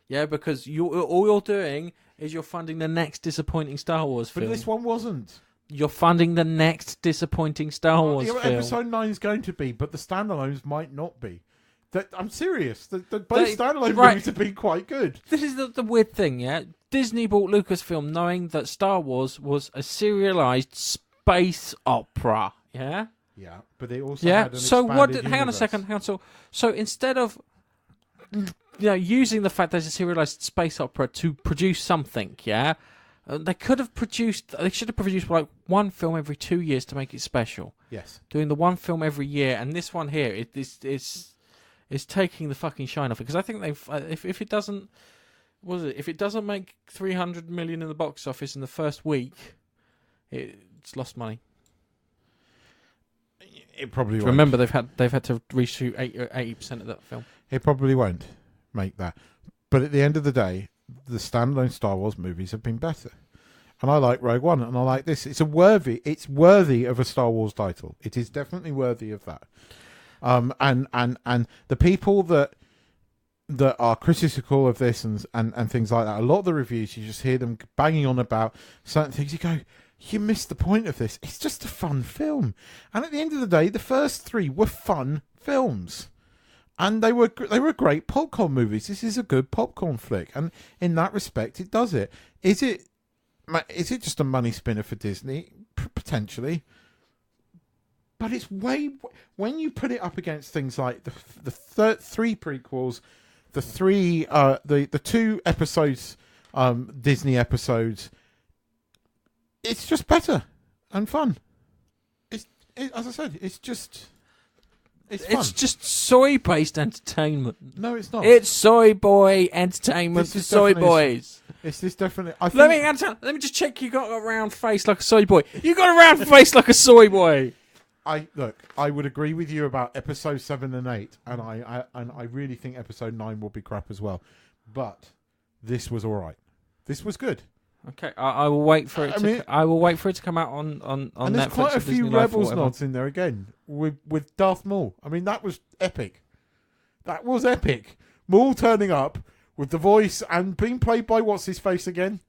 Yeah, because all you're doing is you're funding the next disappointing Star Wars film. But this one wasn't. You're funding the next disappointing Star Wars film. Episode 9 is going to be, but the standalones might not be. I'm serious. Both standalone movies have been quite good. This is the weird thing, yeah? Disney bought Lucasfilm knowing that Star Wars was a serialized space opera, yeah? Yeah, but they also had an so expanded hang on a universe. second. So instead of using the fact there's a serialized space opera to produce something, yeah? They should have produced like one film every 2 years to make it special. Yes. Doing the one film every year, and this one here is taking the fucking shine off it. Because I think if it doesn't make 300 million in the box office in the first week, it's lost money. It probably won't. Remember, they've had to reshoot 80% of that film. It probably won't make that. But at the end of the day, the standalone Star Wars movies have been better. And I like Rogue One, and I like this. It's worthy of a Star Wars title. It is definitely worthy of that. And the people that are critical of this and things like that, a lot of the reviews, you just hear them banging on about certain things. You go, you missed the point of this. It's just a fun film. And at the end of the day, the first 3 were fun films. And they were great popcorn movies. This is a good popcorn flick, and in that respect, it does it. Is it just a money spinner for Disney? Potentially, but it's when you put it up against things like the 3 prequels, the 2 episodes, Disney episodes. It's just better and fun. As I said, it's just. It's just soy-based entertainment. No, it's not. It's soy boy entertainment for soy boys. It's this definitely. Let me just check. You got a round face like a soy boy. You got a round face like a soy boy. I would agree with you about episode 7 and 8, and I really think episode 9 will be crap as well. But this was all right. This was good. Okay, I will wait for it. I will wait for it to come out on and Netflix. There's quite a few Disney Life Rebels nods in there again with Darth Maul. I mean, that was epic. That was epic. Maul turning up with the voice and being played by what's his face again?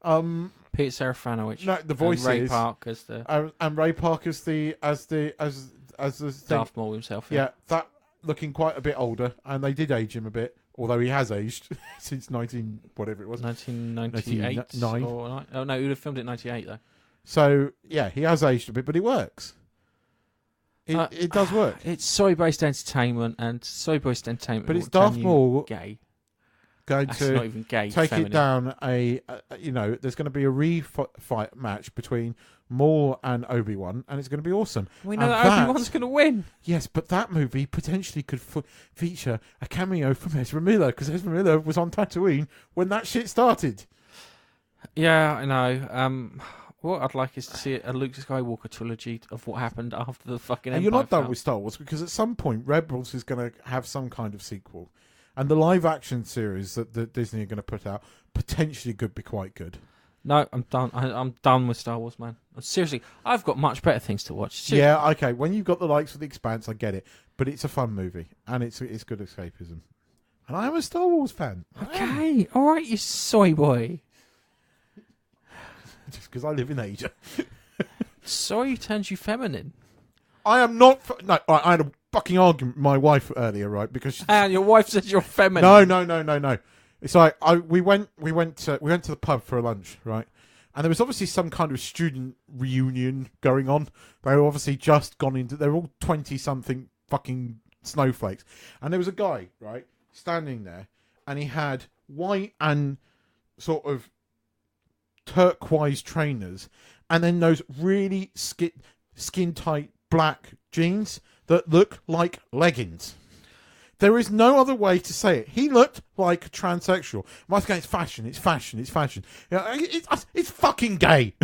Pete Serafinowicz. No, the voice Ray is Park as the and Ray Park as the Darth Maul himself. Yeah, that looking quite a bit older, and they did age him a bit. Although he has aged since 1998. Oh no, he would have filmed it in 98 though. So yeah, he has aged a bit, but it works. It does work. It's soy-based entertainment, and soy-based entertainment. But it's Darth Maul gay. That's not even gay. Take feminine. It down there's going to be a refight match between Maul and Obi-Wan, and it's going to be awesome. We know that Obi-Wan's going to win. Yes, but that movie potentially could feature a cameo from Ezra Miller, because Ezra Miller was on Tatooine when that shit started. Yeah, I know. What I'd like is to see a Luke Skywalker trilogy of what happened after the fucking Empire. You're not done film. with Star Wars, because at some point Rebels is going to have some kind of sequel. And the live-action series that Disney are going to put out potentially could be quite good. No, I'm done. I'm done with Star Wars, man. Seriously, I've got much better things to watch. Seriously. Yeah, okay. When you've got the likes of The Expanse, I get it. But it's a fun movie, and it's good escapism. And I am a Star Wars fan. Okay, all right, you soy boy. Just because I live in Asia. Soy turns you feminine. I am not... No, I had a fucking argument with my wife earlier, right? Because and your wife says you're feminine. No. It's like we went to the pub for a lunch, right? And there was obviously some kind of student reunion going on. They were obviously just gone into... They're all 20-something fucking snowflakes. And there was a guy, right, standing there, and he had white and sort of turquoise trainers, and then those really skin-tight black jeans that look like leggings. There is no other way to say it. He looked like a transsexual. Mike's going, it's fashion. Yeah, it's fucking gay.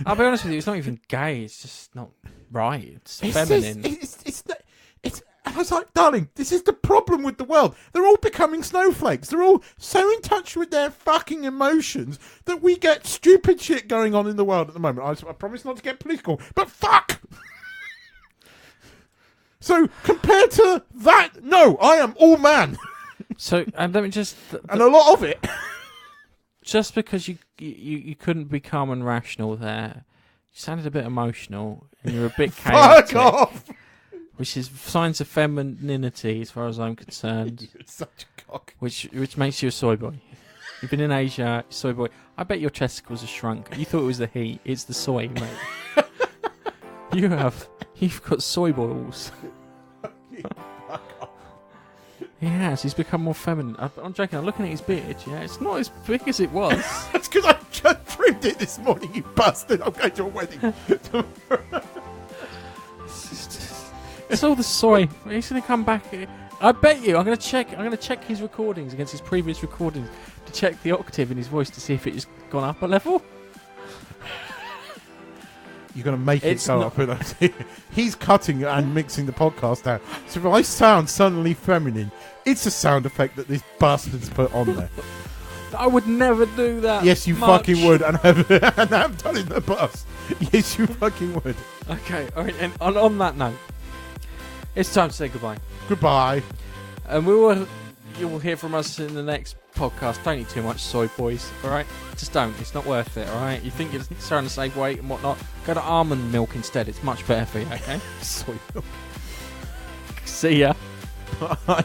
I'll be honest with you, it's not even gay. It's just not right. It's feminine. I was like, darling, this is the problem with the world. They're all becoming snowflakes. They're all so in touch with their fucking emotions that we get stupid shit going on in the world at the moment. I promise not to get political, but fuck! So, compared to that, no, I am all man. So, let me just... and a lot of it. Just because you couldn't be calm and rational there, sounded a bit emotional, and you're a bit Fuck chaotic, off! which is signs of femininity as far as I'm concerned. You're such a cock. Which makes you a soy boy. You've been in Asia, soy boy. I bet your testicles have shrunk. You thought it was the heat. It's the soy, mate. You've got soy balls. He has. He's become more feminine. I'm joking. I'm looking at his beard. Yeah, it's not as big as it was. That's because I just trimmed it this morning, you bastard. I'm going to a wedding. It's all the soy. He's going to come back. I bet you. I'm going to check his recordings against his previous recordings to check the octave in his voice to see if it's gone up a level. You're going to make It's it go not- up. And he's cutting and mixing the podcast out. So if I sound suddenly feminine, it's a sound effect that this bastard's put on there. I would never do that. Yes, you much. fucking would, and have done in the past. Yes, you fucking would. Okay, all right. And on that note, it's time to say goodbye. Goodbye. And you will hear from us in the next podcast. Don't eat too much soy, boys. All right, just don't. It's not worth it. All right. You think you're trying to save weight and whatnot? Go to almond milk instead. It's much better for you. Okay. Soy milk. See ya. Bye.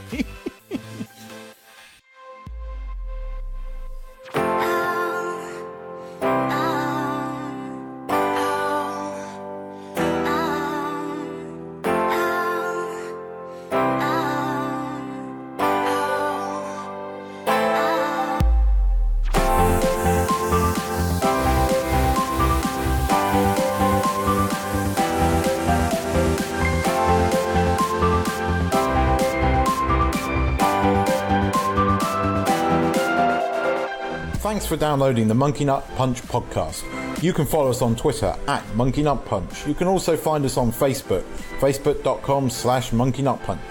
Thanks for downloading the Monkey Nut Punch podcast. You can follow us on Twitter @Monkey Nut Punch. You can also find us on Facebook, facebook.com/Monkey Nut Punch.